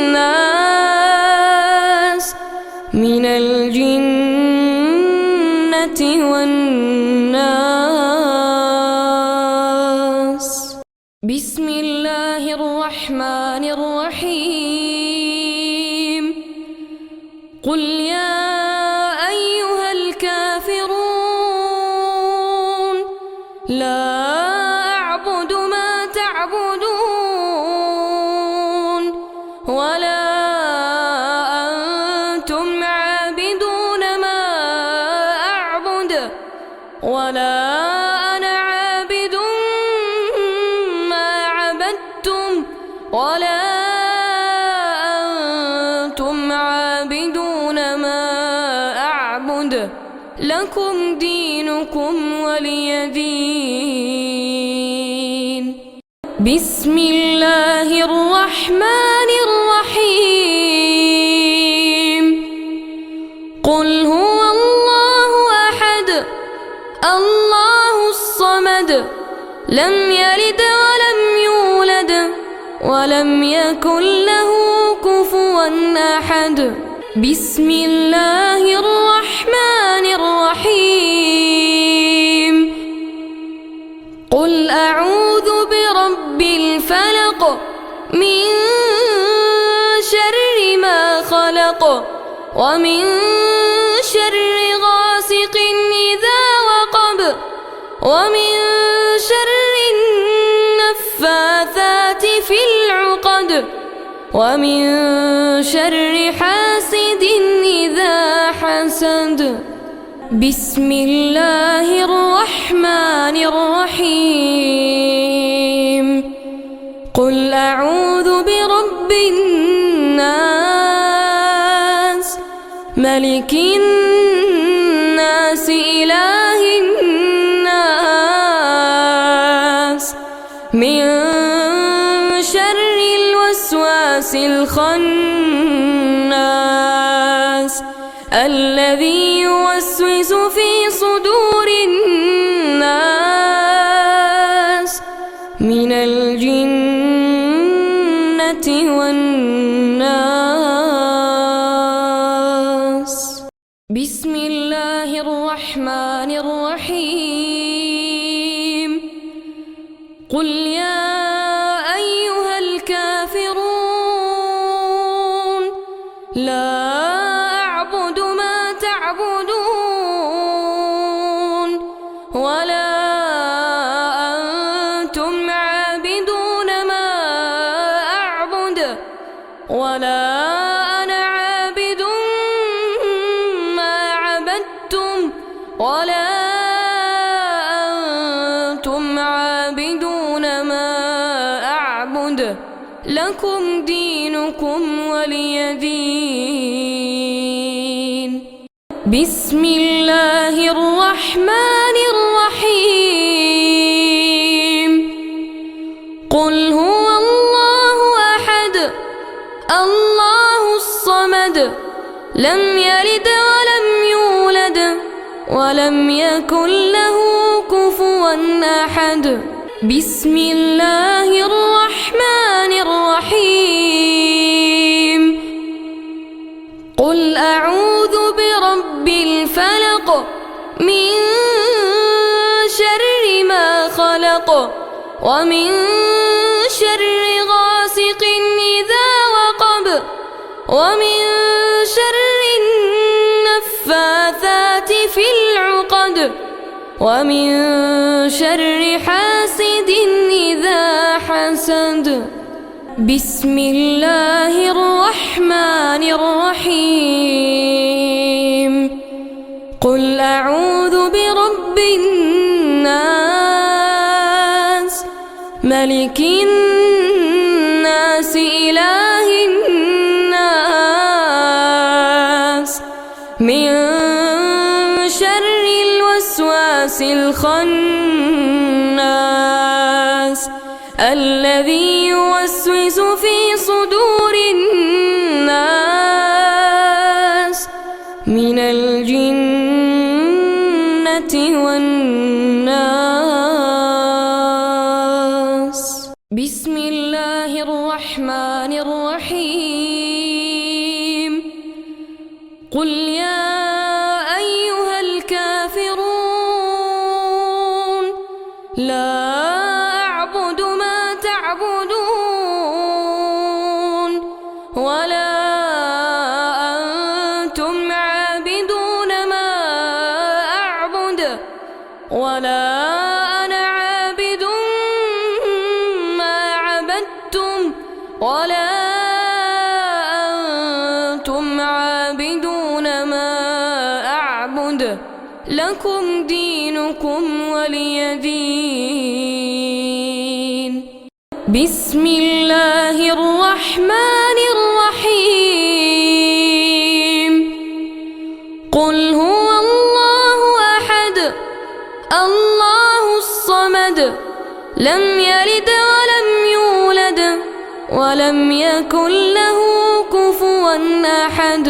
الناس من الجنة والناس. بسم الله الرحمن الرحيم. قل يا أيها الكافرون لا أعبد ما تعبدون ولا أنتم عابدون ما أعبد ولا أنا عابد ما عبدتم ولا أنتم عابدون ما أعبد لكم دينكم ولي دين. بسم الله الرحمن الرحيم. قل هو الله أحد الله الصمد لم يلد ولم يولد ولم يكن له كفوا أحد. بسم الله الرحمن الرحيم. قل أعوذ برب الفلق من شر ما خلق ومن شر غاسق إذا وقب ومن شر النفاثات في العقد ومن شر حاسد إذا حسد. بسم الله الرحمن الرحيم. قل أعوذ برب الناس ملك الناس إله الناس من شر الوسواس الخناس الذي يوسوس في صدور الناس من الجنة والناس. بسم الله الرحمن الرحيم. قل يا أيها الكافرون لا أعبد ما تعبدون ولا أنتم عابدون ما أعبد ولا أنا عابد ما عبدتم ولا أنتم عابدون ما أعبد لكم دينكم ولي دين. بسم الله الرحمن الرحيم. قل هو الله أحد الله الصمد لم يلد ولم يولد ولم يكن له كفوا أحد. بسم الله الرحمن الرحيم. قل أعوذ برب الفلق من شر ما خلق ومن شر غاسق إذا وقب ومن شر النفاثات في العقد ومن شر حاسد إذا حسد. بسم الله الرحمن الرحيم. قل أعوذ برب الناس ملك الناس إله الناس من شر الوسواس الخناس الذي يوسوس في صدور الناس من الجنة والناس. بسم الله الرحمن الرحيم. قل يا أيها الكافرون لا أعبد ما تعبدون ولا أنتم عابدون ما أعبد ولا أنا عابد ما عبدتم ولا أنتم عابدون ما أعبد لكم دينكم ولي دين. بسم الله الرحمن الرحيم. قل هو الله أحد الله الصمد لم يلد ولم يولد ولم يكن له كفوا أحد.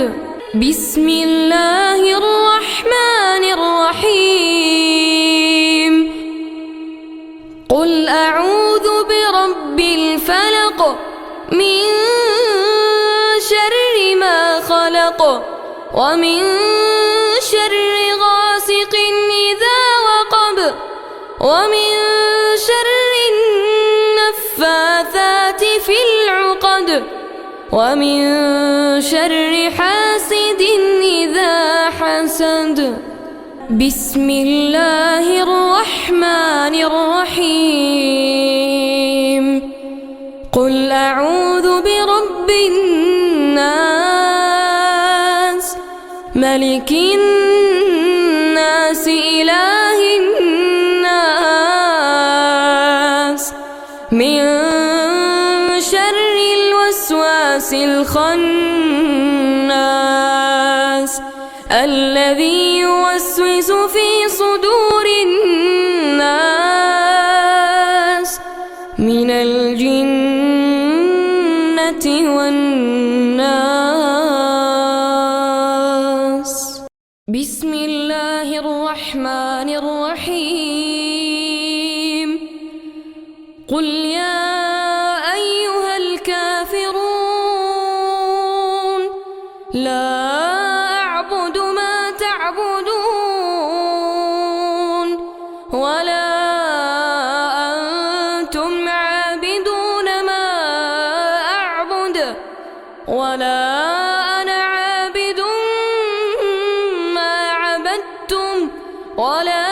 بسم الله الرحمن الرحيم. قل أعوذ برب الفلق من شر ما خلق ومن شر غاسق إذا وقب ومن شر النفاثات في العقد ومن شر حاسد إذا حسد بسم الله الرحمن الرحيم قل أعوذ برب الناس ملك الناس إله الناس من شر الوسواس الخناس الذي يوسوس في صدور الناس من الجنة والناس بسم الله الرحمن الرحيم قل يا أيها الكافرون لا أعبد ما تعبدون ولا أنتم عابدون ما أعبد ولا أنا عابد ما عبدتم ولا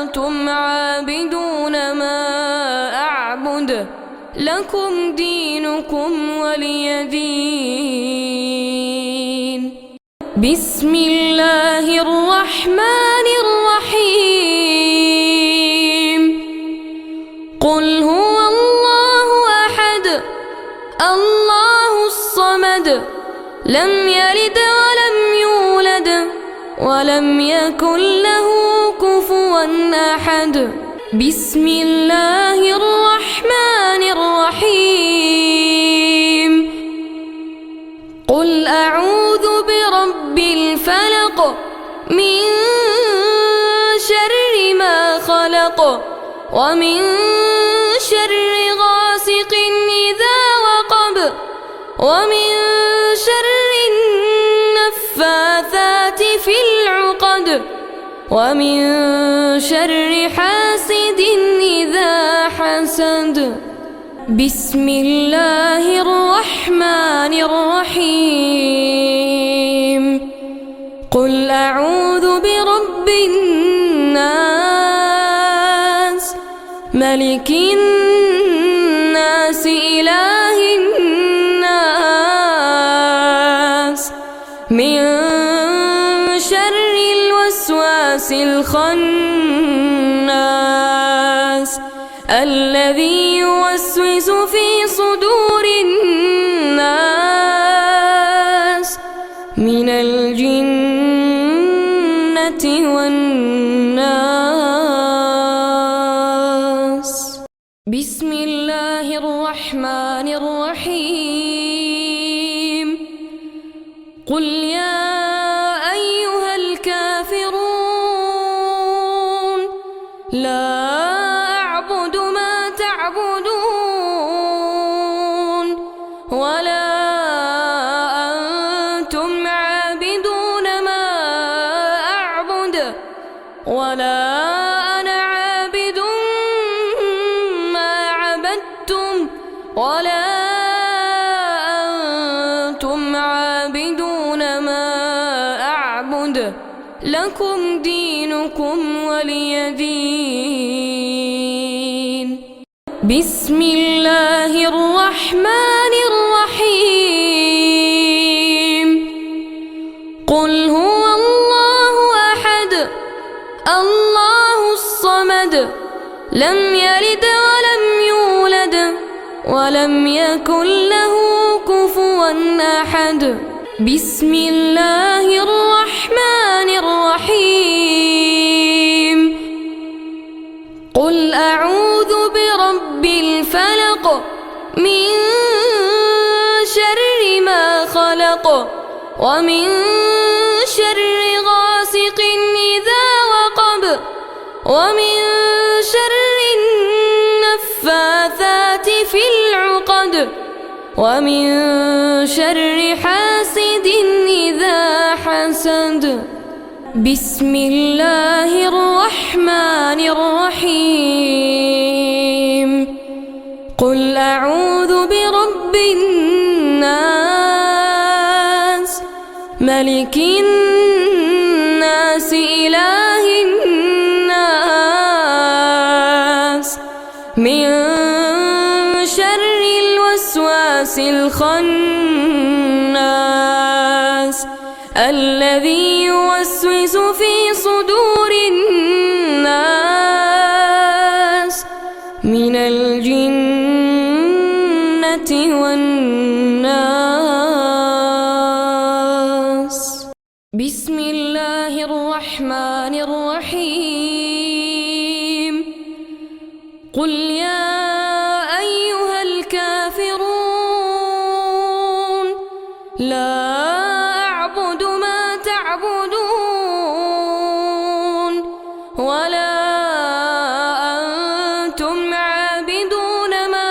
أنتم عابدون ما أعبد لكم دينكم ولي دين بسم الله الرحمن الرحيم قل هو الله أحد الله الصمد لم يلد ولم يولد ولم يكن له كفوا أحد بسم الله الرحمن الرحيم قل أعوذ برب الفلق من شر ما خلق ومن شر غاسق إذا وقب ومن شر النفاثات في العقد ومن شر حاسد إذا حسد بسم الله الرحمن الرحيم قل أعوذ برب الناس ملك الناس إله الناس من شر الوسواس الخناس الذي يوسوس في صدور الناس من الجنة والناس بسم الله الرحمن الرحيم قل يا أيها الكافرون لا أعبد ما تعبدون ولا أنتم عابدون ما أعبد ولا أنا عابد ما عبدتم ولا أنتم عابدون ما أعبد لكم دينكم ولي دين بسم الله الرحمن الرحيم قل هو الله أحد الله الصمد لم يلد ولم يولد ولم يكن له كفوا أحد بسم الله الرحمن الرحيم قل أعوذ برب الفلق من شر ما خلق ومن شر غاسق إذا وقب ومن شر النفاثات في العقد ومن شر حاسد إذا حسد بسم الله الرحمن الرحيم قل أعوذ برب الناس ملك الناس إله الناس من شر الوسواس الخناس الذي يوسوس في صدور الناس من الجنة والناس. بسم الله الرحمن الرحيم. قل يا أيها الكافرون لا أعبد ما تعبدون ولا أنتم عابدون ما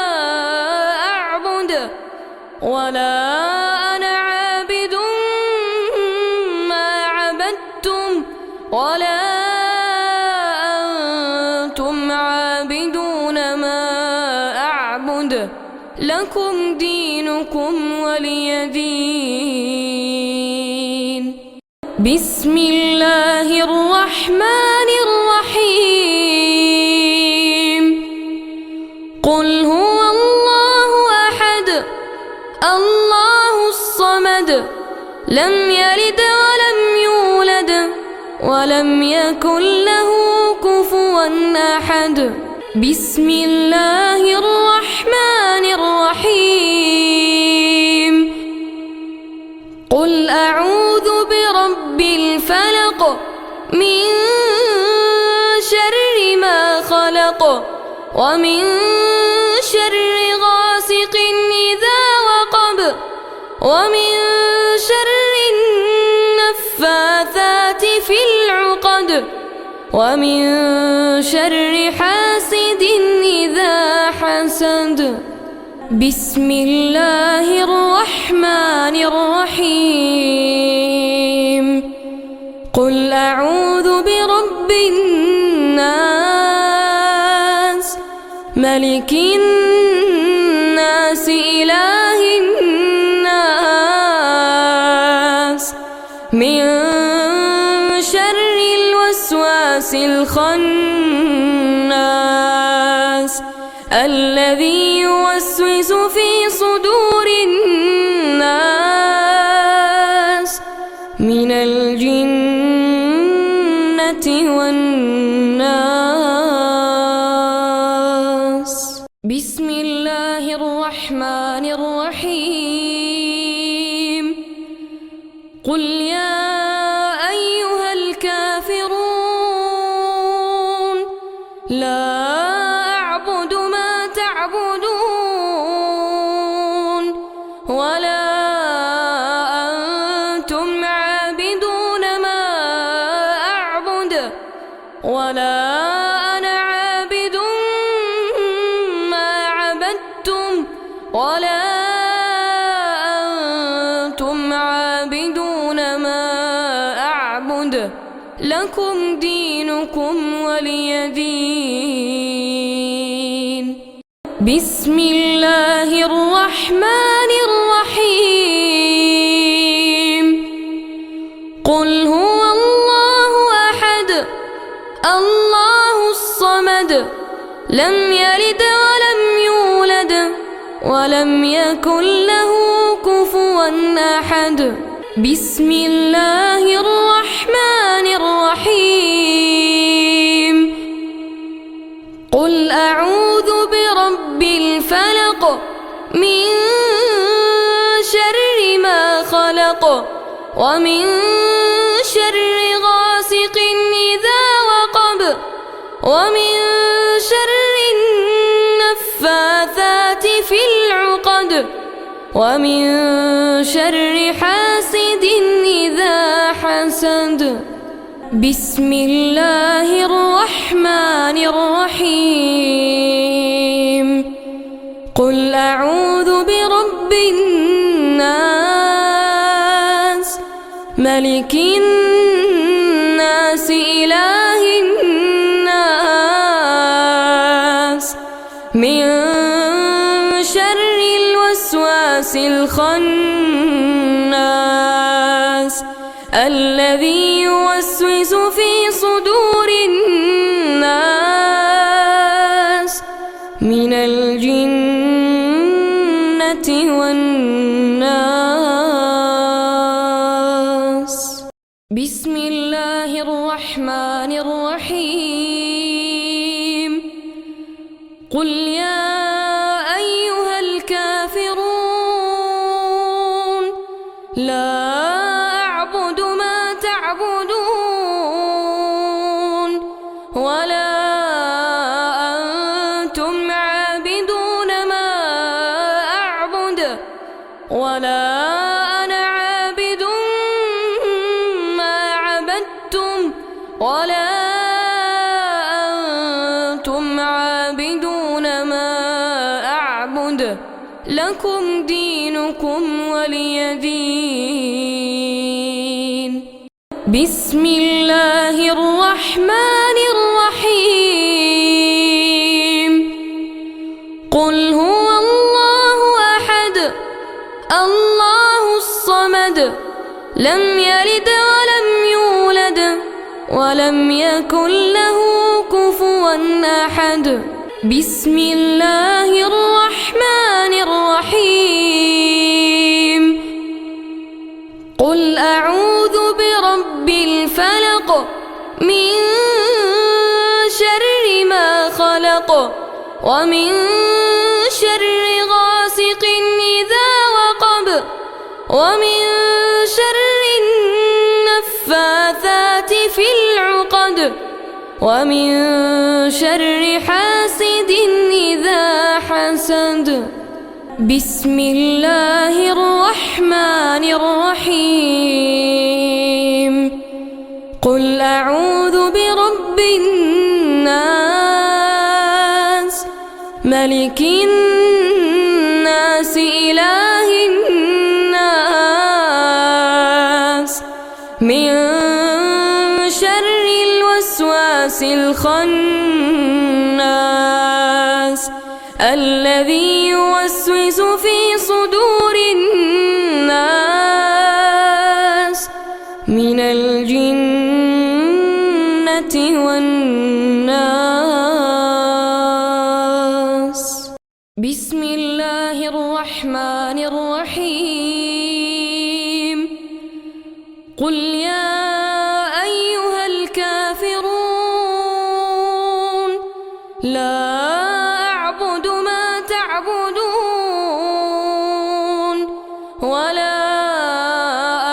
أعبد ولا أنا عابد ما عبدتم ولا أنتم عابدون ما أعبد لكم دينكم ولي دين. بسم الله الرحمن الرحيم. قل هو الله أحد الله الصمد لم يلد ولم يولد ولم يكن له كفوا أحد. بسم الله الرحمن الرحيم. قل أعوذ برب الفلق من شر ما خلق ومن شر غاسق إذا وقب ومن شر النفاثات في العقد ومن شر حاسد إذا حسد. بسم الله الرحمن الرحيم. قل أعوذ برب الناس ملك الناس إله الناس من شر الوسواس الخناس الذي يوسوس في صدور الناس من الجنة والناس. بسم الله الرحمن الرحيم. قل يا أيها الكافرون لا أعبد ما تعبدون ولا أنتم عابدون ما أعبد ولا أنا عابد ما عبدتم ولا أنتم عابدون ما أعبد لكم دينكم ولي دين. بسم الله الرحمن الرحيم. قل هو الله أحد الله الصمد لم يلد ولم يولد ولم يكن له كفوا أحد. بسم الله الرحمن الرحيم. قل أعوذ برب الفلق من شر ما خلق ومن شر غاسق إذا وقب ومن شر النفاثات في العقد ومن شر حاسد إذا حسد. بسم الله الرحمن الرحيم. قل أعوذ برب الناس ملك الناس إله الناس من الوسواس الخناس الذي يوسوس في صدور الناس من الجنة والناس. بسم الله الرحمن الرحيم. قل يا أيها الكافرون لا أعبد ما تعبدون ولا أنتم عابدون ما أعبد ولا أنا عابد ما عبدتم ولا أنتم عابدون ما أعبد لكم دينكم ولي دين. بسم الله الرحمن الرحيم. قل هو الله أحد الله الصمد لم يلد ولم يولد ولم يكن له كفوا أحد. بسم الله الرحمن الرحيم. قل أعوذ برب الفلق من شر ما خلق ومن شر غاسق إذا وقب ومن شر النفاثات في العقد ومن شر حاسد إذا حسد. بسم الله الرحمن الرحيم. قل أعوذ برب الناس ملك الناس إله الناس من شر الوسواس الخناس الذي يوسوس في صدور الناس من الجنة والناس. بسم الله الرحمن الرحيم. قل يا أيها الكافرون لا أعبد ما تعبدون ولا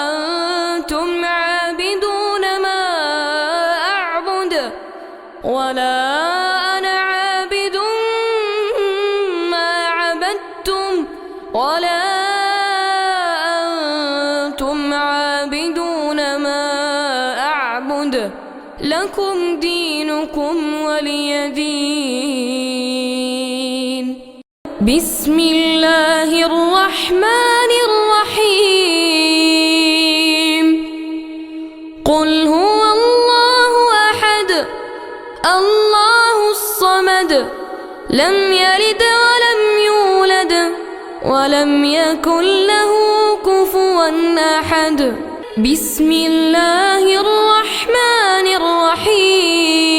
أنتم عابدون ما أعبد ولا أنا عابد ما عبدتم ولا أنتم عابدون ما أعبد لكم دينكم ولي دين. بسم الله الرحمن الرحيم. قل هو الله أحد الله الصمد لم يلد ولم يولد ولم يكن له كفوا أحد. بسم الله الرحمن الرحيم.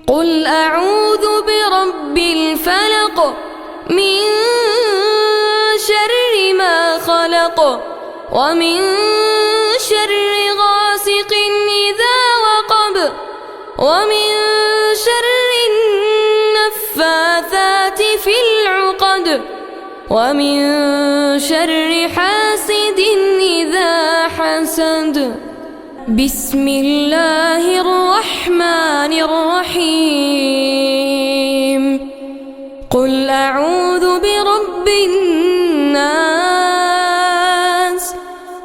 قل أعوذ برب الفلق من شر ما خلق ومن شر غاسق إذا وقب ومن شر النفاثات في العقد ومن شر حاسد إذا حسد. بسم الله الرحمن الرحيم. قل أعوذ برب الناس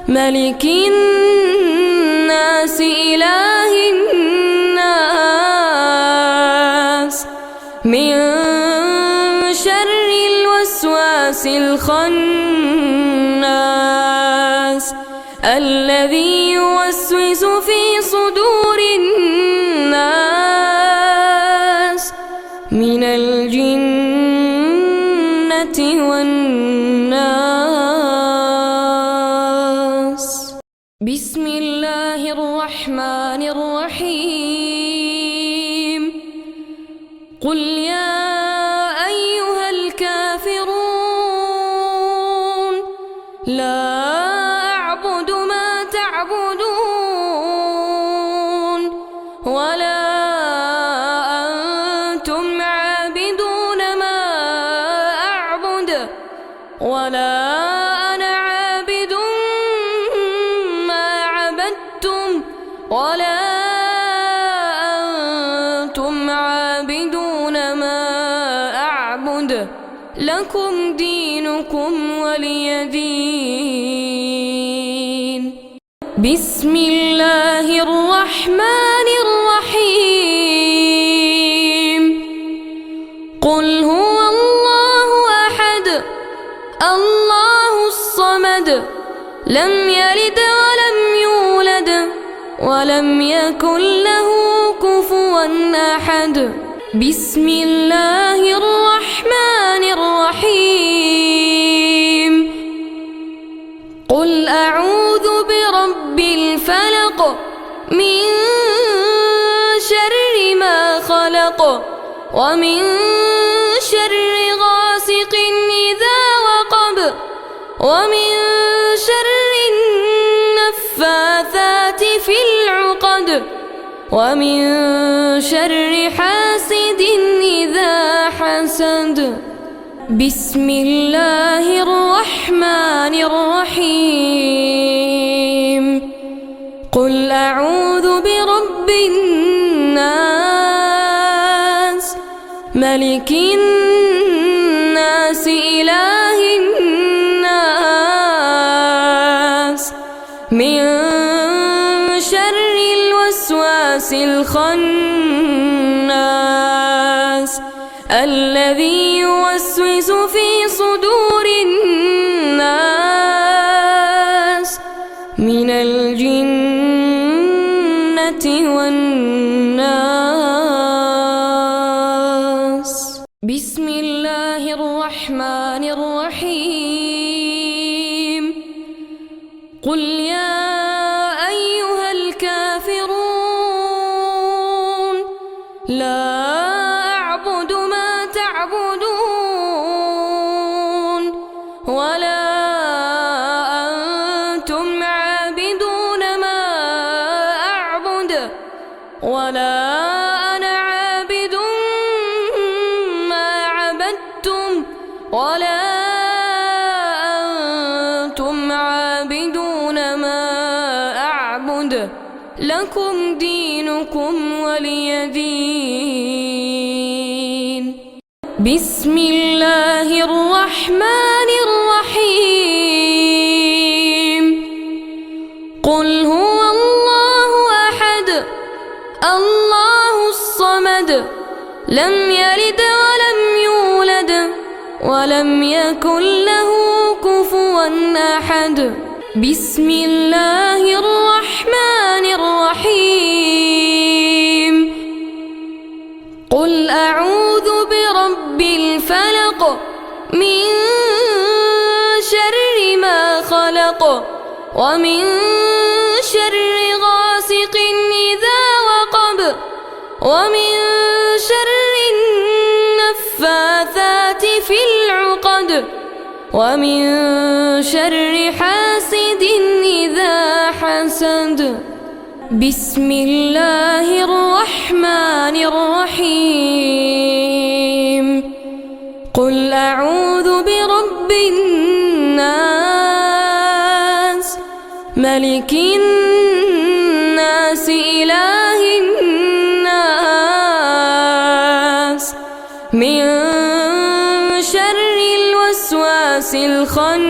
ملك الناس إله الناس من شر الوسواس الخناس الذي يوسوس في صدور الناس من الجنة والناس. بسم الله الرحمن الرحيم. قل يا أيها الكافرون لا أعبد ما تعبدون ولا أنتم عابدون ما أعبد ولا أنا عابد ما عبدتم ولا أنتم عابدون ما أعبد لكم دينكم ولي دين. بسم الله الرحمن الرحيم. قل هو الله أحد الله الصمد لم يلد ولم يولد ولم يكن له كفوا أحد. بسم الله الرحمن الرحيم. قل أعوذ برب الفلق من شر ما خلق ومن شر غاسق إذا وقب ومن شر النفاثات في العقد ومن شر حاسد إذا حسد. بسم الله الرحمن الرحيم. قل أعوذ برب الناس ملك الناس إله الناس من شر الوسواس الخناس الذي يوسوس في صدور الناس من الجنة والناس. بسم الله الرحمن الرحيم. قل يا أيها الكافرون لا أعبد ما تعبدون ولا أنتم عابدون ما أعبد ولا أنا عابد ما عبدتم ولا أنتم عابدون ما أعبد لكم دينكم ولي دين. بسم الله الرحمن الرحيم. قل هو الله أحد الله الصمد لم يلد ولم يولد ولم يكن له كفوا أحد. بسم الله الرحمن الرحيم. قل أعوذ برب الفلق من شر ما خلق ومن شر غاسق إذا وقب ومن شر النفاثات في العقد ومن شر حاسد إذا حسد. بسم الله الرحمن الرحيم. قل أعوذ برب الناس ملك الناس إله الناس من شر الوسواس الخناس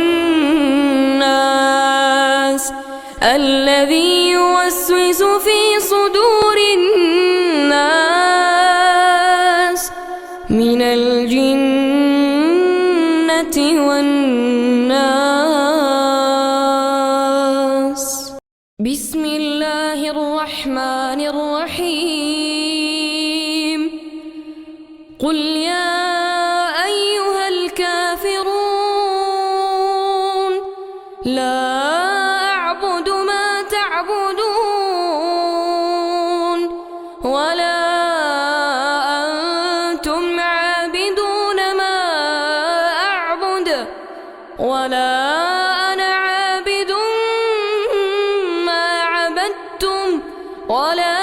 الذي يوسوس في صدور الناس من الجنة والناس. بسم الله الرحمن الرحيم. قل يا أيها الكافرون ولا أنا عابد ما عبدتم ولا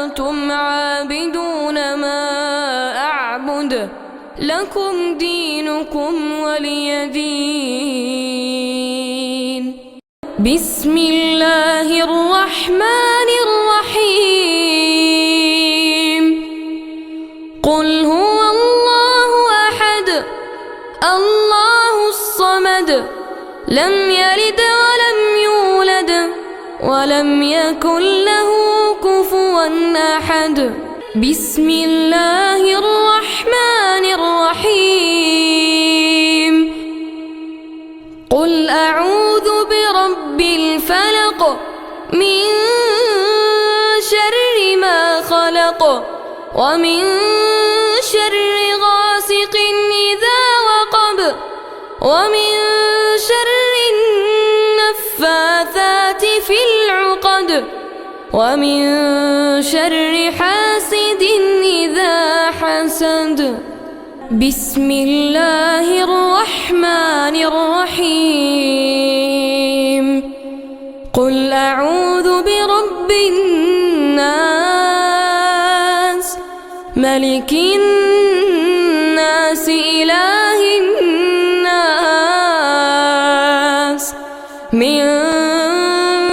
أنتم عابدون ما أعبد لكم دينكم ولي دين. بسم الله الرحمن الرحيم. قل هو الله أحد الله الصمد لم يلد ولم يولد ولم يكن له كفوا أحد. بسم الله الرحمن الرحيم. قل أعوذ برب الفلق من شر ما خلق ومن شر غاسق إذا وقب ومن شر النفاثات في العقد ومن شر حاسد إذا حسد. بسم الله الرحمن الرحيم. قل أعوذ برب الناس ملك الناس إله الناس من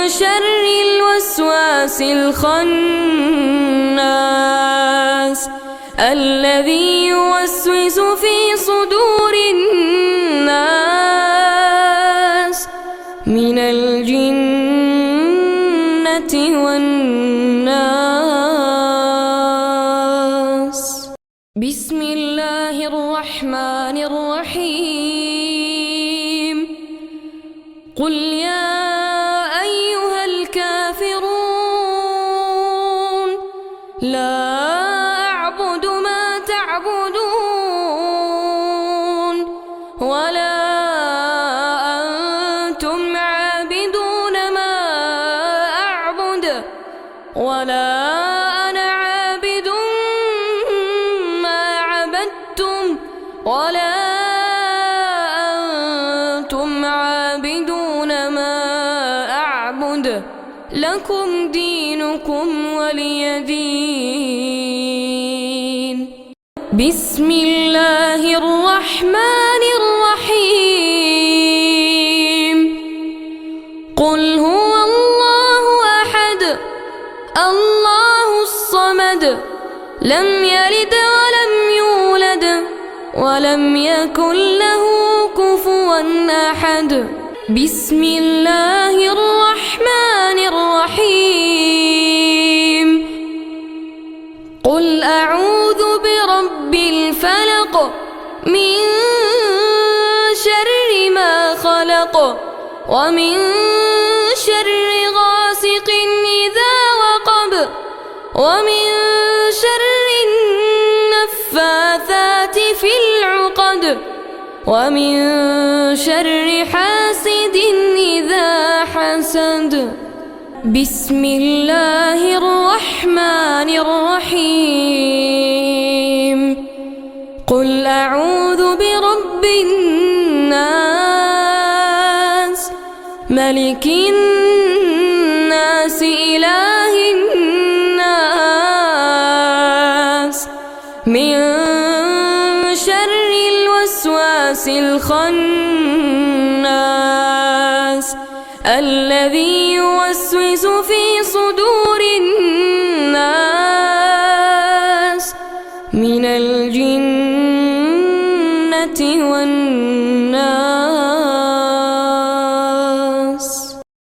شر الوسواس الخناس الذي يوسوس في صدور الناس من الجنة والناس. بسم الله الرحمن الرحيم. قل يا أيها الكافرون لا أعبد ما تعبدون ولا أنتم عابدون ما أعبد ولا أنا عابد ما عبدتم ولا أنتم عابدون ما أعبد لكم دينكم ولي دين. بسم الله الرحمن الرحيم. قل هو الله أحد الله الصمد لم يلد ولم يولد ولم يكن له كفوا أحد. بسم الله الرحمن الرحيم. قل أعوذ برب الفلق من شر ما خلق ومن شر غاسق إذا وقب ومن شر النفاثات في العقد ومن شر حاسد إذا حسد. بسم الله الرحمن الرحيم. قل أعوذ برب الناس ملك الناس إله الناس من شر الوسواس الخناس الذي يوسوس في صدور الناس من الجنة والناس.